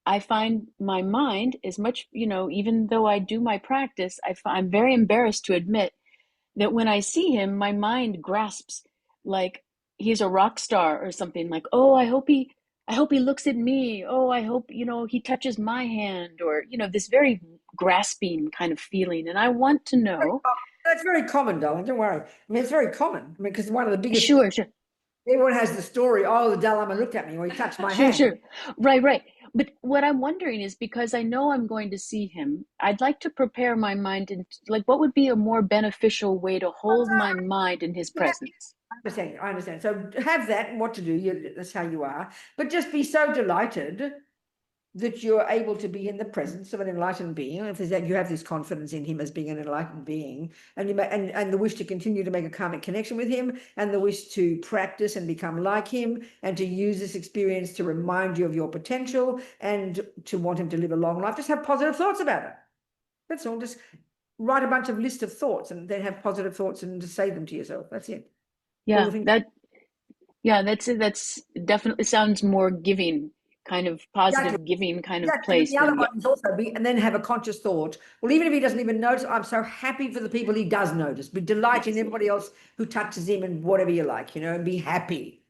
I find my mind is much, even though I do my practice, I'm very embarrassed to admit that when I see him, my mind grasps like he's a rock star or something, like, oh, I hope he looks at me. Oh, I hope, he touches my hand, or, this very grasping kind of feeling. And I want to know. That's very common, darling. Don't worry. I mean, it's very common. I mean, because one of the biggest. Sure. Everyone has the story. Oh, the Dalai Lama looked at me, or he touched my hand. Sure. Right. But what I'm wondering is, because I know I'm going to see him, I'd like to prepare my mind in, like, what would be a more beneficial way to hold my mind in his presence? I understand. So have that and what to do. That's how you are. But just be so delighted that you're able to be in the presence of an enlightened being. If there's that, you have this confidence in him as being an enlightened being, and and the wish to continue to make a karmic connection with him, and the wish to practice and become like him, and to use this experience to remind you of your potential, and to want him to live a long life. Just have positive thoughts about it. That's all. Just write a bunch of list of thoughts, and then have positive thoughts and just say them to yourself. That's it. Yeah, that's it. That's definitely sounds more giving, kind of positive, giving kind of place. The other one is also and then have a conscious thought. Well, even if he doesn't even notice, I'm so happy for the people he does notice. Be delighted in everybody else who touches him, and whatever you like, and be happy.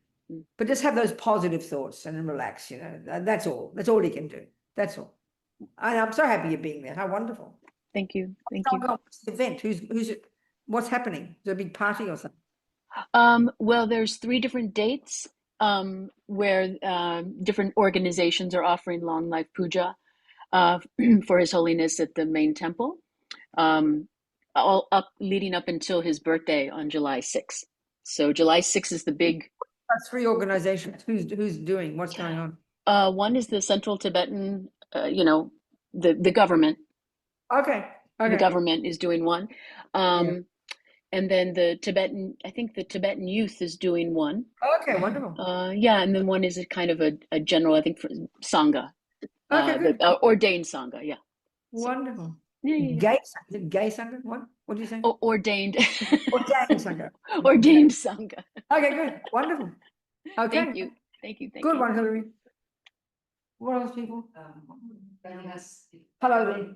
But just have those positive thoughts and then relax, That's all. That's all he can do. That's all. I'm so happy you're being there. How wonderful. Thank you. What's the event? What's happening? Is there a big party or something? Well, there's 3 different dates where different organizations are offering long life puja for His Holiness at the main temple, all up leading up until his birthday on July 6th. So July 6th is the big. That's 3 organizations. Who's doing? What's going on? One is the Central Tibetan, the government. Okay. The government is doing one. And then I think the Tibetan youth is doing one. Okay, wonderful. And then one is a kind of a general, I think, for Sangha. Okay, good. Ordained Sangha, yeah. Wonderful. So, yeah. Gay Sangha? What do you say? Ordained. Ordained Sangha. Ordained Sangha. Okay, good. Wonderful. Okay. Thank you. Good one, Hillary. What else, people? Hello there.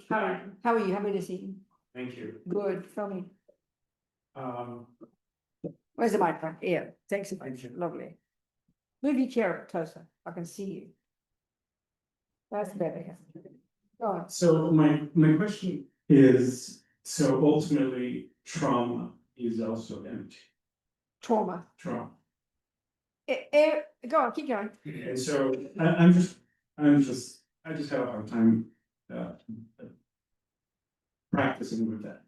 How are you? Happy to see you. Thank you. Good. Tell me. Where's the microphone? Here. Thanks. Lovely. Move your chair closer. I can see you. That's better. Go on. So my question is, so ultimately trauma is also empty. Trauma. Trauma. Go on, keep going. And so I just have a hard time practicing with that.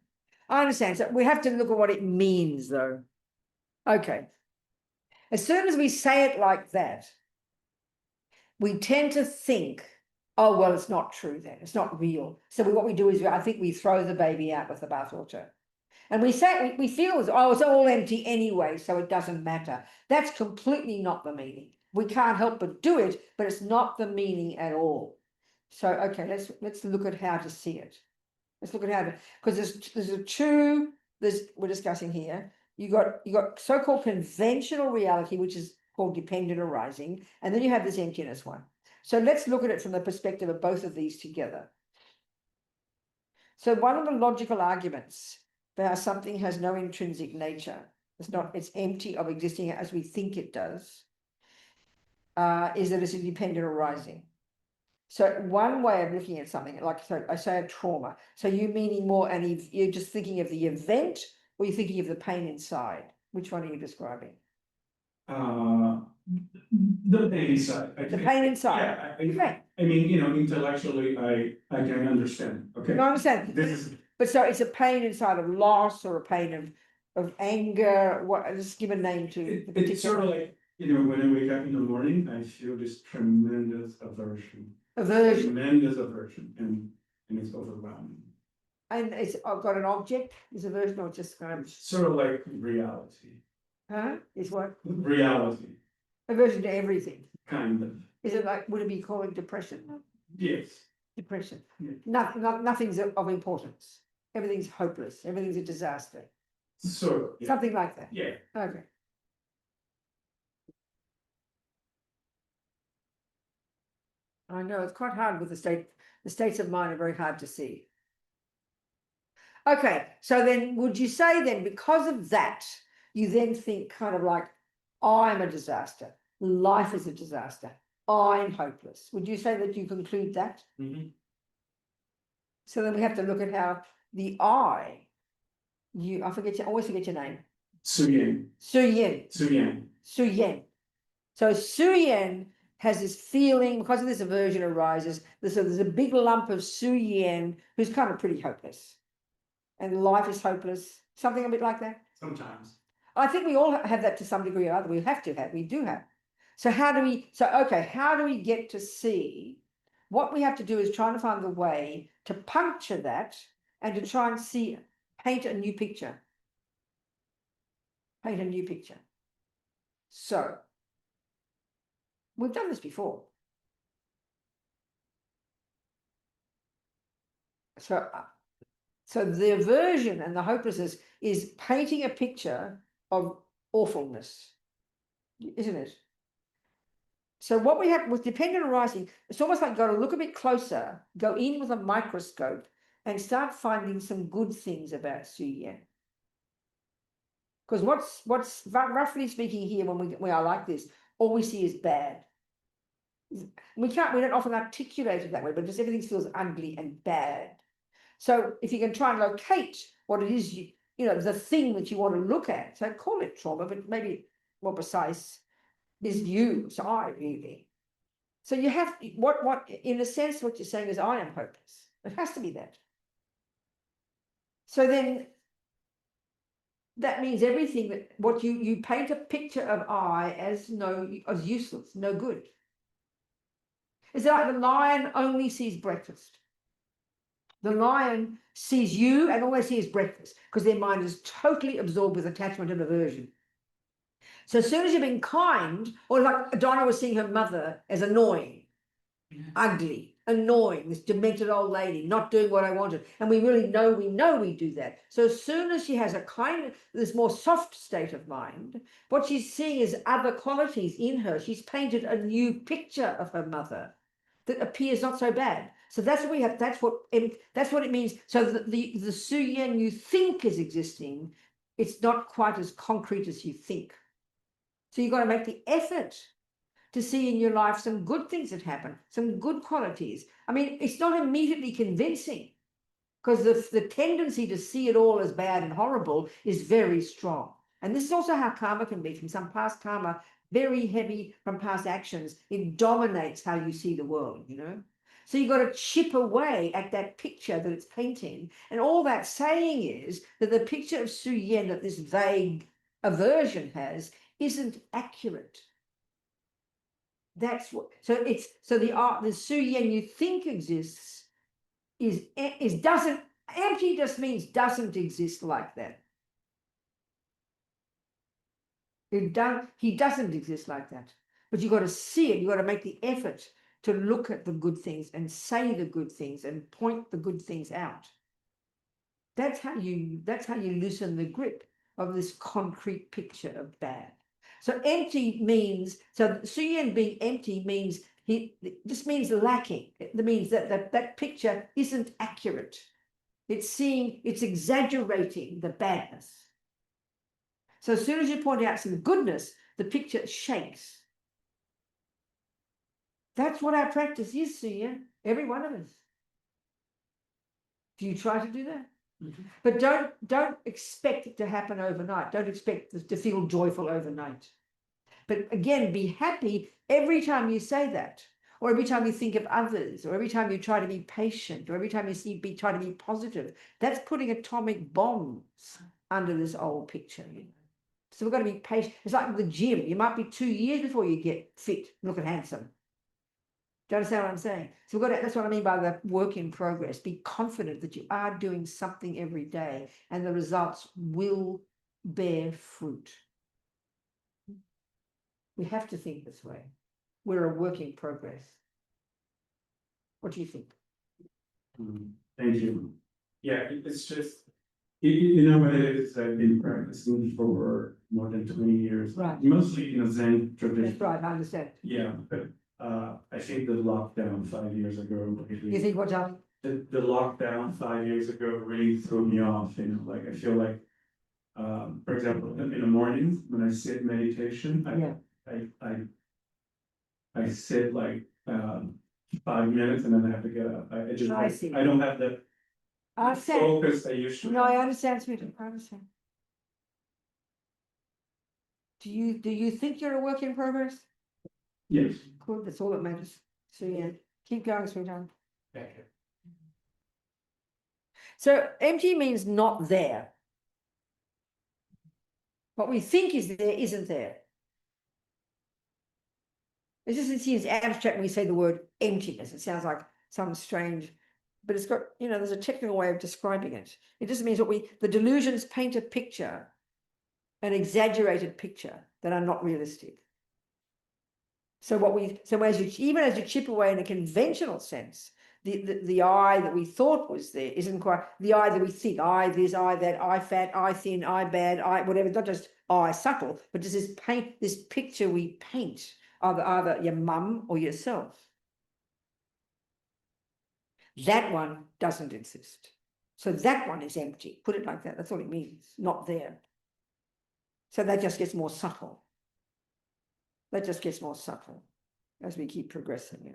I understand. So we have to look at what it means, though. Okay. As soon as we say it like that, we tend to think, oh, well, it's not true then. It's not real. So what we do is I think we throw the baby out with the bathwater. And we feel, oh, it's all empty anyway, so it doesn't matter. That's completely not the meaning. We can't help but do it, but it's not the meaning at all. So, okay, let's look at how to see it. Let's look at how to, because we're discussing here. You got so-called conventional reality, which is called dependent arising, and then you have this emptiness one. So let's look at it from the perspective of both of these together. So one of the logical arguments for how something has no intrinsic nature, it's empty of existing as we think it does, is that it's a dependent arising. So one way of looking at something, like so I say a trauma, so you meaning more, and you're just thinking of the event, or you're thinking of the pain inside? Which one are you describing? The pain inside. The pain inside. Yeah, I mean, intellectually, I can understand. Okay. No, I understand. But so it's a pain inside of loss, or a pain of anger. What? Just give a name to. It's sort of like, when I wake up in the morning, I feel this tremendous aversion. Tremendous aversion, and it's overwhelming. And I've got an object. Is aversion, or just kind of sort of like reality. Huh? Is what? Reality. Aversion to everything. Kind of. Is it like, would it be called depression? Yes. Depression. Yeah. Nothing's of importance. Everything's hopeless. Everything's a disaster. Sort of. Yeah. Something like that. Yeah. Okay. I know it's quite hard with the states of mind are very hard to see. Okay, so then would you say then because of that, you then think kind of like, I'm a disaster, life is a disaster, I'm hopeless. Would you say that you conclude that? Mhm. So then we have to look at how the I I always forget your name. Suyen. Suyen. Suyen. Suyen. So Suyen has this feeling, because of this aversion arises, there's a big lump of Suyen who's kind of pretty hopeless. And life is hopeless, something a bit like that. Sometimes. I think we all have that to some degree or other. We do have. So how do we get to see? What we have to do is try to find the way to puncture that and to try and paint a new picture. Paint a new picture. So we've done this before. So the aversion and the hopelessness is painting a picture of awfulness, isn't it? So what we have with dependent arising, it's almost like got to look a bit closer, go in with a microscope and start finding some good things about Suyen. Because what's roughly speaking here when we are like this, all we see is bad. We don't often articulate it that way, but just everything feels ugly and bad. So if you can try and locate what it is, the thing that you want to look at, so call it trauma, but maybe more precise, is you, so I really. So you have, in a sense, what you're saying is I am hopeless. It has to be that. So then that means everything that you paint a picture of I as useless, no good. It's like the lion only sees breakfast. The lion sees you and all they see is breakfast because their mind is totally absorbed with attachment and aversion. So as soon as you're being kind, or like Donna was seeing her mother as annoying, ugly, annoying, this demented old lady, not doing what I wanted. And we really know we do that. So as soon as she has this more soft state of mind, what she's seeing is other qualities in her. She's painted a new picture of her mother that appears not so bad. So that's what we have. That's what it means. So the Suyen you think is existing, it's not quite as concrete as you think. So you've got to make the effort to see in your life some good things that happen, some good qualities. I mean, it's not immediately convincing because the tendency to see it all as bad and horrible is very strong. And this is also how karma can be from some past karma, very heavy from past actions. It dominates how you see the world, So you've got to chip away at that picture that it's painting. And all that's saying is that the picture of Suyen that this vague aversion has isn't accurate. That's what, so the Suyen you think exists doesn't, empty just means doesn't exist like that. He doesn't exist like that. But you've got to see it, you've got to make the effort to look at the good things and say the good things and point the good things out. That's how you loosen the grip of this concrete picture of bad. So empty means, so Suyen being empty means this means lacking. It means that picture isn't accurate. It's exaggerating the badness. So as soon as you point out some goodness, the picture shakes. That's what our practice is, Suyen. Every one of us. Do you try to do that? Mm-hmm. But don't expect it to happen overnight. Don't expect to feel joyful overnight. But again, be happy every time you say that, or every time you think of others, or every time you try to be patient, or every time you try to be positive. That's putting atomic bombs under this old picture. So we've got to be patient. It's like the gym. You might be 2 years before you get fit, looking handsome. Do you understand what I'm saying? So that's what I mean by the work in progress. Be confident that you are doing something every day and the results will bear fruit. We have to think this way. We're a work in progress. What do you think? Thank you. Yeah, it's just, you know what it is, I've been practicing for more than 20 years. Right. Mostly in a Zen tradition. That's right, I understand. Yeah, but I think the lockdown 5 years ago. You think what, darling? The lockdown 5 years ago really threw me off, like I feel like, for example, in the morning when I sit meditation, I sit like 5 minutes and then I have to get up. I just I see. I don't have the I understand. focus I used to. No, I understand, sweetheart. I understand. Do you think you're a work in progress? Yes. Good, that's all that matters. So yeah, keep going, sweetheart. Okay. So empty means not there. What we think is there isn't there. It just seems abstract when we say the word emptiness. It sounds like some strange, but it's got, there's a technical way of describing it. It just means the delusions paint a picture, an exaggerated picture that are not realistic. So even as you chip away in a conventional sense, the I that we thought was there isn't quite the I that we think, I this, I that, I fat, I thin, I bad, I whatever, not just I subtle, but just this picture we paint of either your mum or yourself. That one doesn't exist. So that one is empty. Put it like that. That's all it means. Not there. So that just gets more subtle. That just gets more subtle as we keep progressing.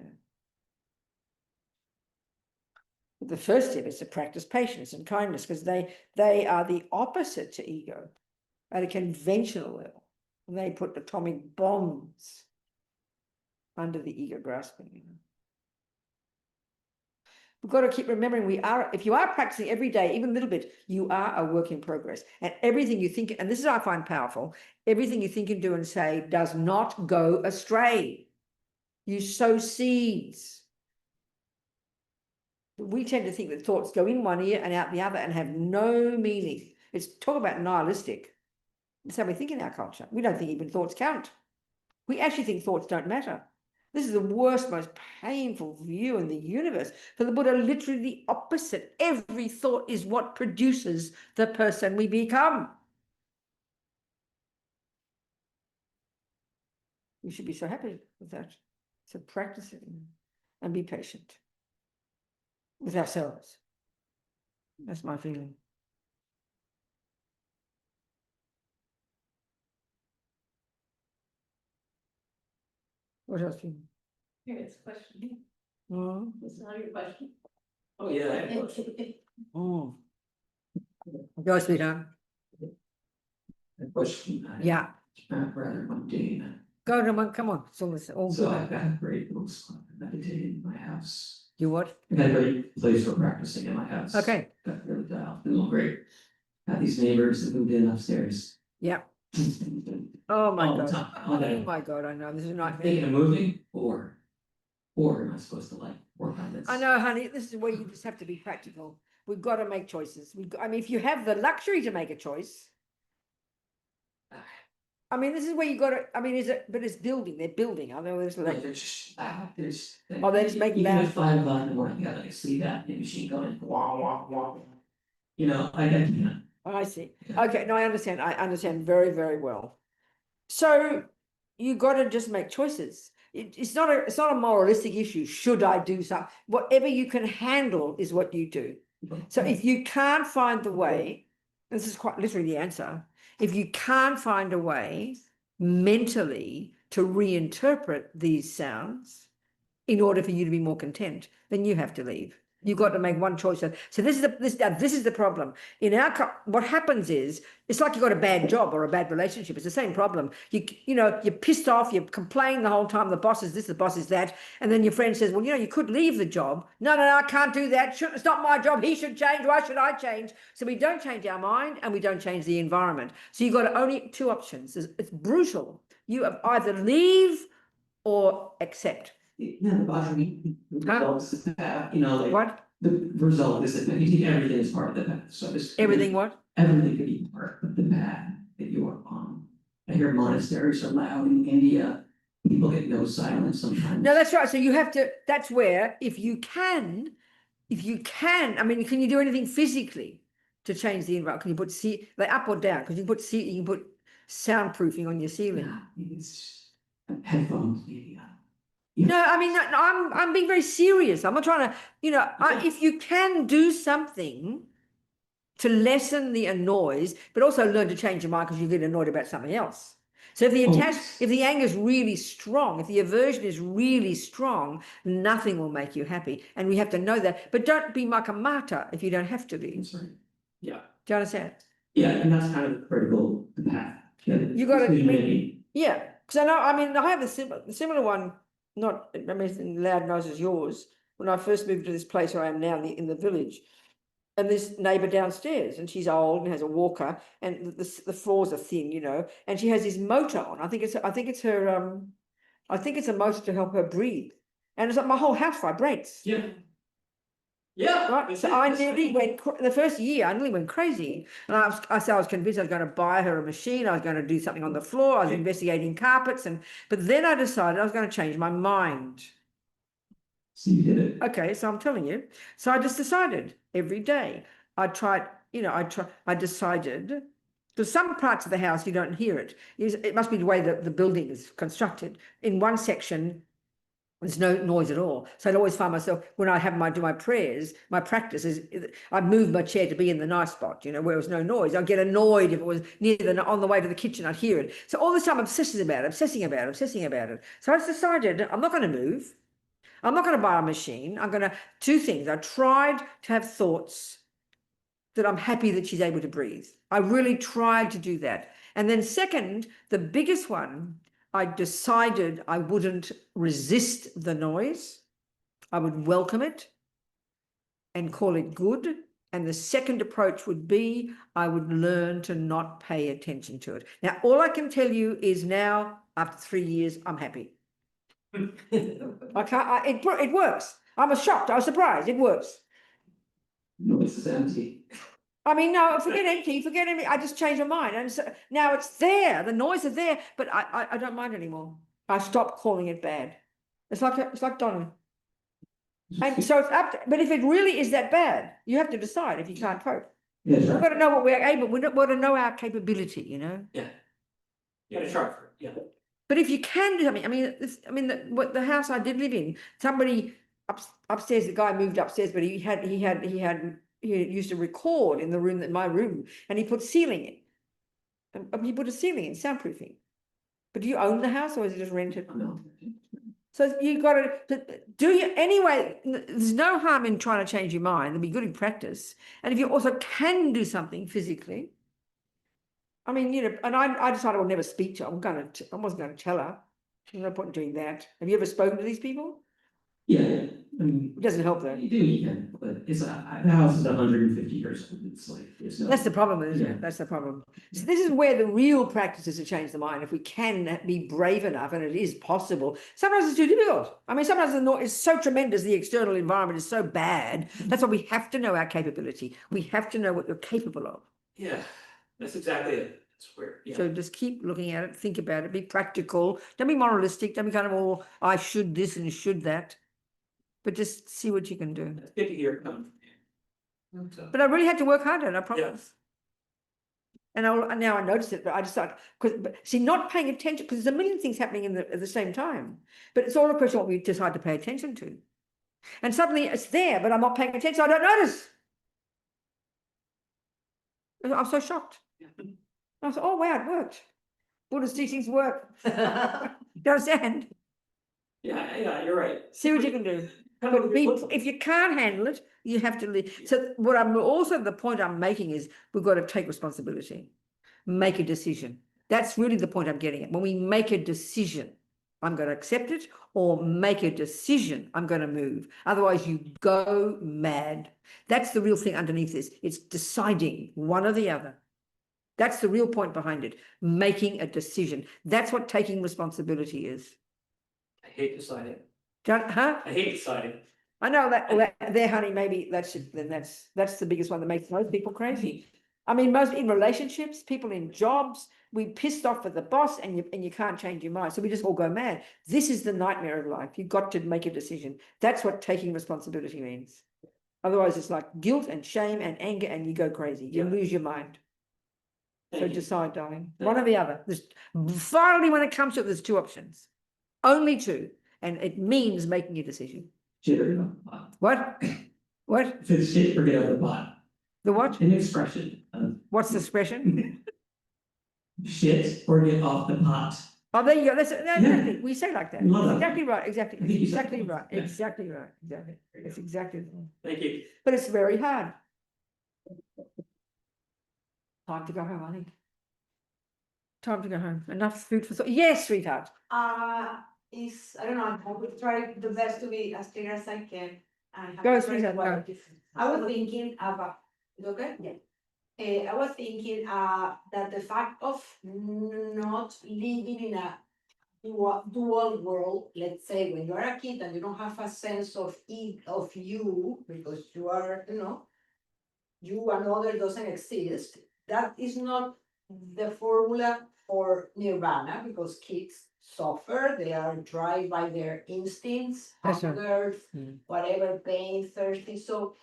But the first step is to practice patience and kindness, because they are the opposite to ego at a conventional level. And they put atomic bombs under the ego grasping. We've got to keep remembering if you are practicing every day, even a little bit, you are a work in progress. And everything you think, and this is what I find powerful, everything you think and do and say does not go astray. You sow seeds. We tend to think that thoughts go in one ear and out the other and have no meaning. It's talk about nihilistic. That's how we think in our culture. We don't think even thoughts count. We actually think thoughts don't matter. This is the worst, most painful view in the universe. For the Buddha, literally the opposite. Every thought is what produces the person we become. We should be so happy with that. So practice it and be patient with ourselves. That's my feeling. What else do you? Here, it's a question. Oh. It's not your question. Oh yeah, I have a question. Oh. Go, sweetheart. A question. Yeah. Rather mundane. Go to come on. So I've got a great little spot for meditating in my house. You what? I've got a great place for practicing in my house. Okay. Got really dialed. It's all great. Got these neighbors that moved in upstairs. Yeah. Oh my All the God. time. Oh my God, I know. This is a I'm nightmare. thinking of moving, or am I supposed to work on this? I know, honey, this is where you just have to be practical. We've got to make choices. I mean, if you have the luxury to make a choice, I mean, this is where you got to, I mean, but it's building, they're building. I know there's like, They're just loud. There's oh, they're just making even loud. at 5 o'clock in the morning, you got like a sleep apnea machine going wah wah wah. I can't. I see. Yeah. Okay, no, I understand very, very well. So you got to just make choices. It's not a moralistic issue. Should I do something? Whatever you can handle is what you do. So if you can't find the way, this is quite literally the answer. If you can't find a way mentally to reinterpret these sounds in order for you to be more content, then you have to leave. You've got to make one choice. So this is the problem. What happens is, it's like you've got a bad job or a bad relationship. It's the same problem. You're pissed off, you're complaining the whole time, the boss is this, the boss is that, and then your friend says, well, you could leave the job. No, I can't do that. It's not my job. He should change. Why should I change? So we don't change our mind and we don't change the environment. So you've got only two options. It's brutal. You either leave or accept. Yeah, the bottom results is that, like What? the result is that you take everything as part of the path. So Everything what? everything could be part of the path that you are on. I hear monasteries are loud in India. People get no silence sometimes. No, that's right. So you have to, that's where, if you can, I mean, can you do anything physically to change the environment? Can you put like up or down? Because you can put soundproofing on your ceiling. Yeah, it's headphones, maybe. No, I mean, I'm being very serious. I'm not trying to, if you can do something to lessen the noise, but also learn to change your mind because you get annoyed about something else. So if the if the anger is really strong, if the aversion is really strong, nothing will make you happy. And we have to know that. But don't be like a martyr if you don't have to be. That's right. Yeah. Do you understand? Yeah, and that's kind of critical to path. You got to, yeah. Because I mean, I have a similar one, not loud noise as yours. When I first moved to this place where I am now in the village, and this neighbor downstairs, and she's old and has a walker, and the floors are thin, and she has this motor on. I think it's her I think it's a motor to help her breathe, and it's like my whole house vibrates. Yeah. Yeah. Right. So I nearly went the first year. I nearly went crazy, and I was convinced I was going to buy her a machine. I was going to do something on the floor. I was investigating carpets, but then I decided I was going to change my mind. So you did it. Okay, so I'm telling you. So I just decided every day. I decided, because some parts of the house you don't hear it. It must be the way that the building is constructed. In one section, there's no noise at all. So I'd always find myself, when I do my prayers, my practice is, I move my chair to be in the nice spot, where there was no noise. I'd get annoyed if it was on the way to the kitchen, I'd hear it. So all the time I'm obsessing about it. So I decided I'm not going to move. I'm not going to buy a machine. I'm going to, two things. I tried to have thoughts that I'm happy that she's able to breathe. I really tried to do that. And then second, the biggest one, I decided I wouldn't resist the noise. I would welcome it and call it good. And the second approach would be, I would learn to not pay attention to it. Now, all I can tell you is now, after 3 years, I'm happy. It works. I was shocked. I was surprised. It works. Noise is empty. I mean, no, forget empty. I just changed my mind, and so now it's there. The noise is there, but I don't mind anymore. I stopped calling it bad. It's like Donna. And so it's up to, but if it really is that bad, you have to decide if you can't cope. Yeah, We've got to know what we're able. We've got to know our capability. Yeah. You gotta try for it. Yeah. But if you can do something, the house I did live in, somebody upstairs, the guy moved upstairs, but he used to record in my room, and he put ceiling in. And he put a ceiling in, soundproofing. But do you own the house, or is it just rented? No. So you got to do you anyway. There's no harm in trying to change your mind. It'll be good in practice. And if you also can do something physically, I mean, and I decided I would never speak to her. I wasn't going to tell her. There's no point in doing that. Have you ever spoken to these people? Yeah. I mean, It doesn't help though. You can, but the house is 150 years old. It's like, That's the problem, isn't it? That's the problem. So this is where the real practice is to change the mind. If we can be brave enough, and it is possible, sometimes it's too difficult. I mean, sometimes the noise is so tremendous, the external environment is so bad. That's why we have to know our capability. We have to know what you're capable of. Yeah, that's exactly it. That's where, So just keep looking at it, think about it, be practical. Don't be moralistic. Don't be kind of all, I should this and should that. But just see what you can do. It's good to hear it come from you. But I really had to work harder, I promise. And now I notice it, but I decided, see, not paying attention, because there's a million things happening at the same time. But it's all a question of what we decide to pay attention to. And suddenly it's there, but I'm not paying attention, so I don't notice. I'm so shocked. I thought, oh wow, it worked. Buddhist teachings work. Do you understand? Yeah, you're right. See what you can do. But if you can't handle it, you have to leave. So the point I'm making is we've got to take responsibility, make a decision. That's really the point I'm getting at. When we make a decision, I'm going to accept it, or make a decision, I'm going to move. Otherwise you go mad. That's the real thing underneath this. It's deciding one or the other. That's the real point behind it. Making a decision. That's what taking responsibility is. I hate deciding. Huh? I hate deciding. I know that there, honey, maybe that's the biggest one that makes most people crazy. I mean, most in relationships, people in jobs, we pissed off at the boss, and you can't change your mind. So we just all go mad. This is the nightmare of life. You've got to make a decision. That's what taking responsibility means. Otherwise, it's like guilt and shame and anger, and you go crazy. You lose your mind. So decide, darling. One or the other. Finally, when it comes to it, there's two options. Only two. and it means making a decision. Shit or get off the pot. What? What? If it's shit or get off the pot, The what? an expression of What's the expression? shit or get off the pot. Oh, there you go. That's exactly. We say like that. Love That's that. exactly right. Exactly. I think you said Exactly that. right. Yeah. Exactly right. Exactly. It's exactly. Thank you. But it's very hard. Time to go home, I think. Time to go home. Enough food for thought. Yes, sweetheart. I don't know, I will try the best to be as clear as I can. And have Go, a sweetheart, very- go. I was thinking about, is it okay? Yeah. I was thinking, that the fact of not living in a dual world, let's say when you're a kid and you don't have a sense of you, because you are, you and other doesn't exist, that is not the formula for nirvana, because kids suffer, they are driven by their instincts, That's right. hunger, Mm. whatever, pain, thirsty. So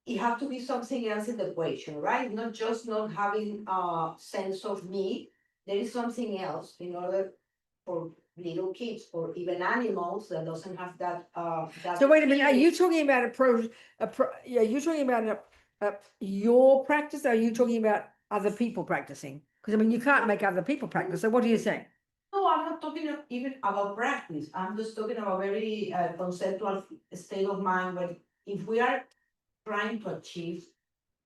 it have to be something else in the equation, right? Not just not having a sense of me. There is something else in order for little kids or even animals that doesn't have that. So wait a minute. Are you talking about yeah, you're talking about your practice? Or are you talking about other people practicing? Because I mean, you can't make other people practice. So what are you saying? No, I'm not talking even about practice. I'm just talking about very conceptual state of mind. But if we are trying to achieve,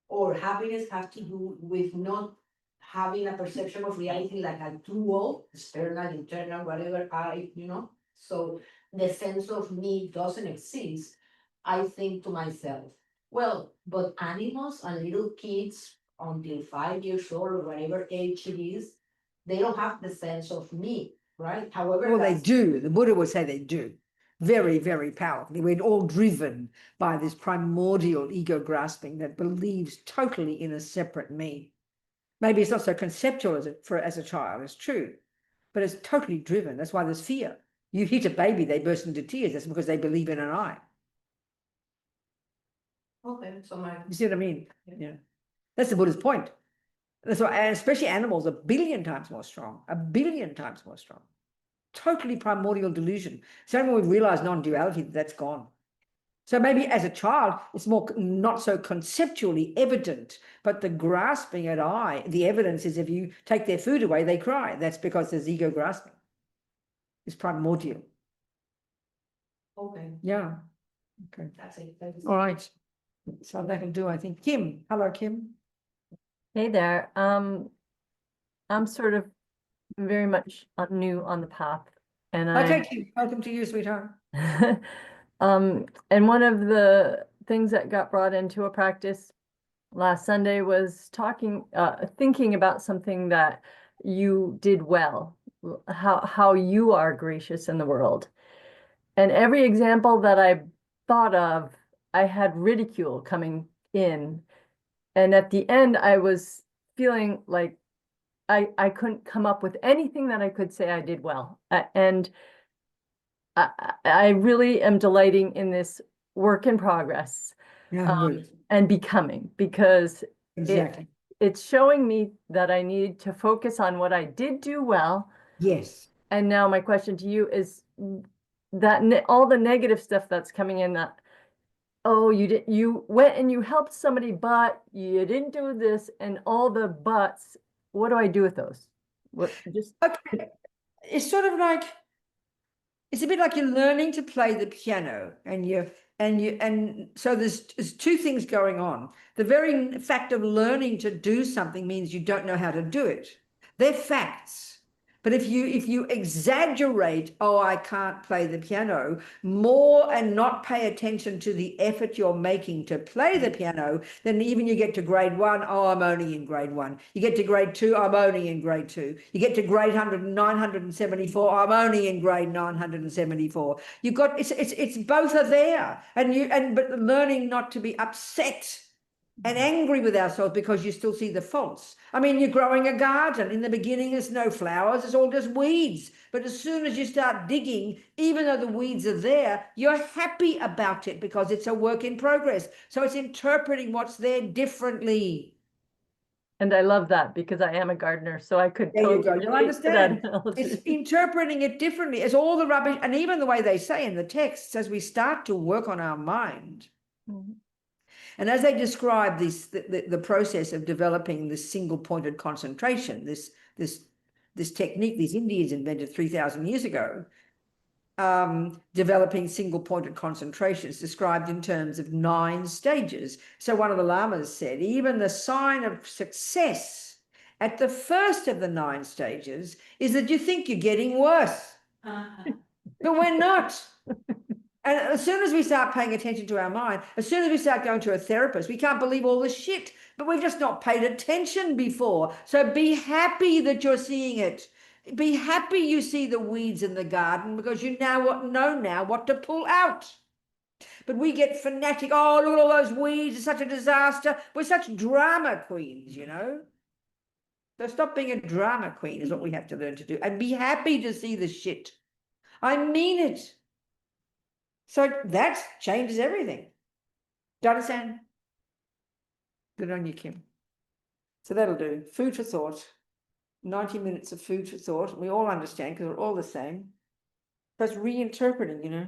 or happiness has to do with not having a perception of reality like a dual, external, internal, whatever so the sense of me doesn't exist. I think to myself, well, but animals and little kids until 5 years old or whatever age it is, they don't have the sense of me, right? However, Well, they that's- do. The Buddha would say they do. Very, very powerfully. We're all driven by this primordial ego grasping that believes totally in a separate me. Maybe it's not so conceptual as a child, it's true, but it's totally driven. That's why there's fear. You hit a baby, they burst into tears. That's because they believe in an I. Okay, so my You see what I mean? Yeah. That's the Buddha's point. That's why, and especially animals, 1 billion times more strong, 1 billion times more strong. Totally primordial delusion. So when we realize non-duality, that's gone. So maybe as a child, it's more not so conceptually evident, but the grasping at I, the evidence is if you take their food away, they cry. That's because there's ego grasping. It's primordial. okay, Yeah. Okay. that's it. Thank you. All right. So that'll do, I think. Kim. Hello, Kim. Hey there. I'm sort of very much new on the path, and Okay, Kim. Welcome to you, sweetheart. and one of the things that got brought into a practice last Sunday was thinking about something that you did well, how you are gracious in the world. And every example that I thought of, I had ridicule coming in. And at the end, I was feeling like I couldn't come up with anything that I could say I did well. And I really am delighting in this work in progress Yeah, good. and becoming, because Exactly. it's showing me that I need to focus on what I did do well. Yes. And now my question to you is that all the negative stuff that's coming in, that, oh, you went and you helped somebody, but you didn't do this, and all the buts. What do I do with those? Okay. It's sort of like, it's a bit like you're learning to play the piano, and so there's two things going on. The very fact of learning to do something means you don't know how to do it. They're facts. But if you exaggerate, oh, I can't play the piano more, and not pay attention to the effort you're making to play the piano, then even you get to grade 1, oh, I'm only in grade 1. You get to grade 2, I'm only in grade 2. You get to grade 974, I'm only in grade 974. You've got, it's both are there, but learning not to be upset and angry with ourselves because you still see the faults. I mean, you're growing a garden. In the beginning, there's no flowers. It's all just weeds. But as soon as you start digging, even though the weeds are there, you're happy about it because it's a work in progress. So it's interpreting what's there differently. And I love that because I am a gardener, so I could There you go. totally You'll relate to that understand. analogy. It's interpreting it differently. It's all the rubbish, and even the way they say in the texts, as we start to work on our mind, Mhm. and as they describe this, the process of developing this single-pointed concentration, this technique these Indians invented 3,000 years ago, developing single-pointed concentration is described in terms of 9 stages. So one of the lamas said, even the sign of success at the first of the 9 stages is that you think you're getting worse, but we're not. And as soon as we start paying attention to our mind, as soon as we start going to a therapist, we can't believe all the shit, but we've just not paid attention before. So be happy that you're seeing it. Be happy you see the weeds in the garden because you know now what to pull out. But we get fanatic. Oh, look at all those weeds. It's such a disaster. We're such drama queens, you know. So stop being a drama queen is what we have to learn to do. And be happy to see the shit. I mean it. So that changes everything. Do you understand? Good on you, Kim. So that'll do. Food for thought. 90 minutes of food for thought. We all understand because we're all the same. That's reinterpreting, you know.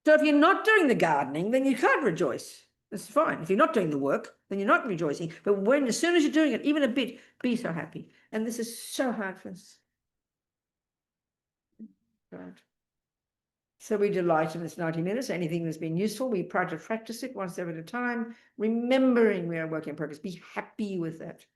So if you're not doing the gardening, then you can't rejoice. That's fine. If you're not doing the work, then you're not rejoicing. But when, as soon as you're doing it, even a bit, be so happy. And this is so hard for us. Right. So we delight in this 90 minutes. Anything that's been useful, we try to practice it one step at a time, remembering we are a work in progress. Be happy with that.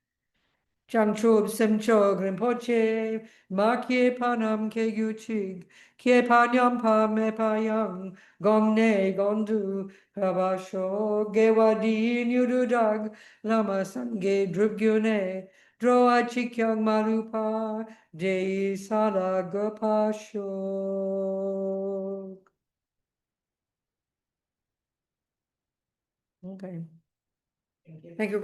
Chanchob semchog rinpoche, ma kie panam ke yuchig, kie panyam pa me payang, gong ne gondu, habasho, gewadi nyududag, lama sange drupgyune, droa chikyang malupa, dei sala gopasho. Okay. Thank you.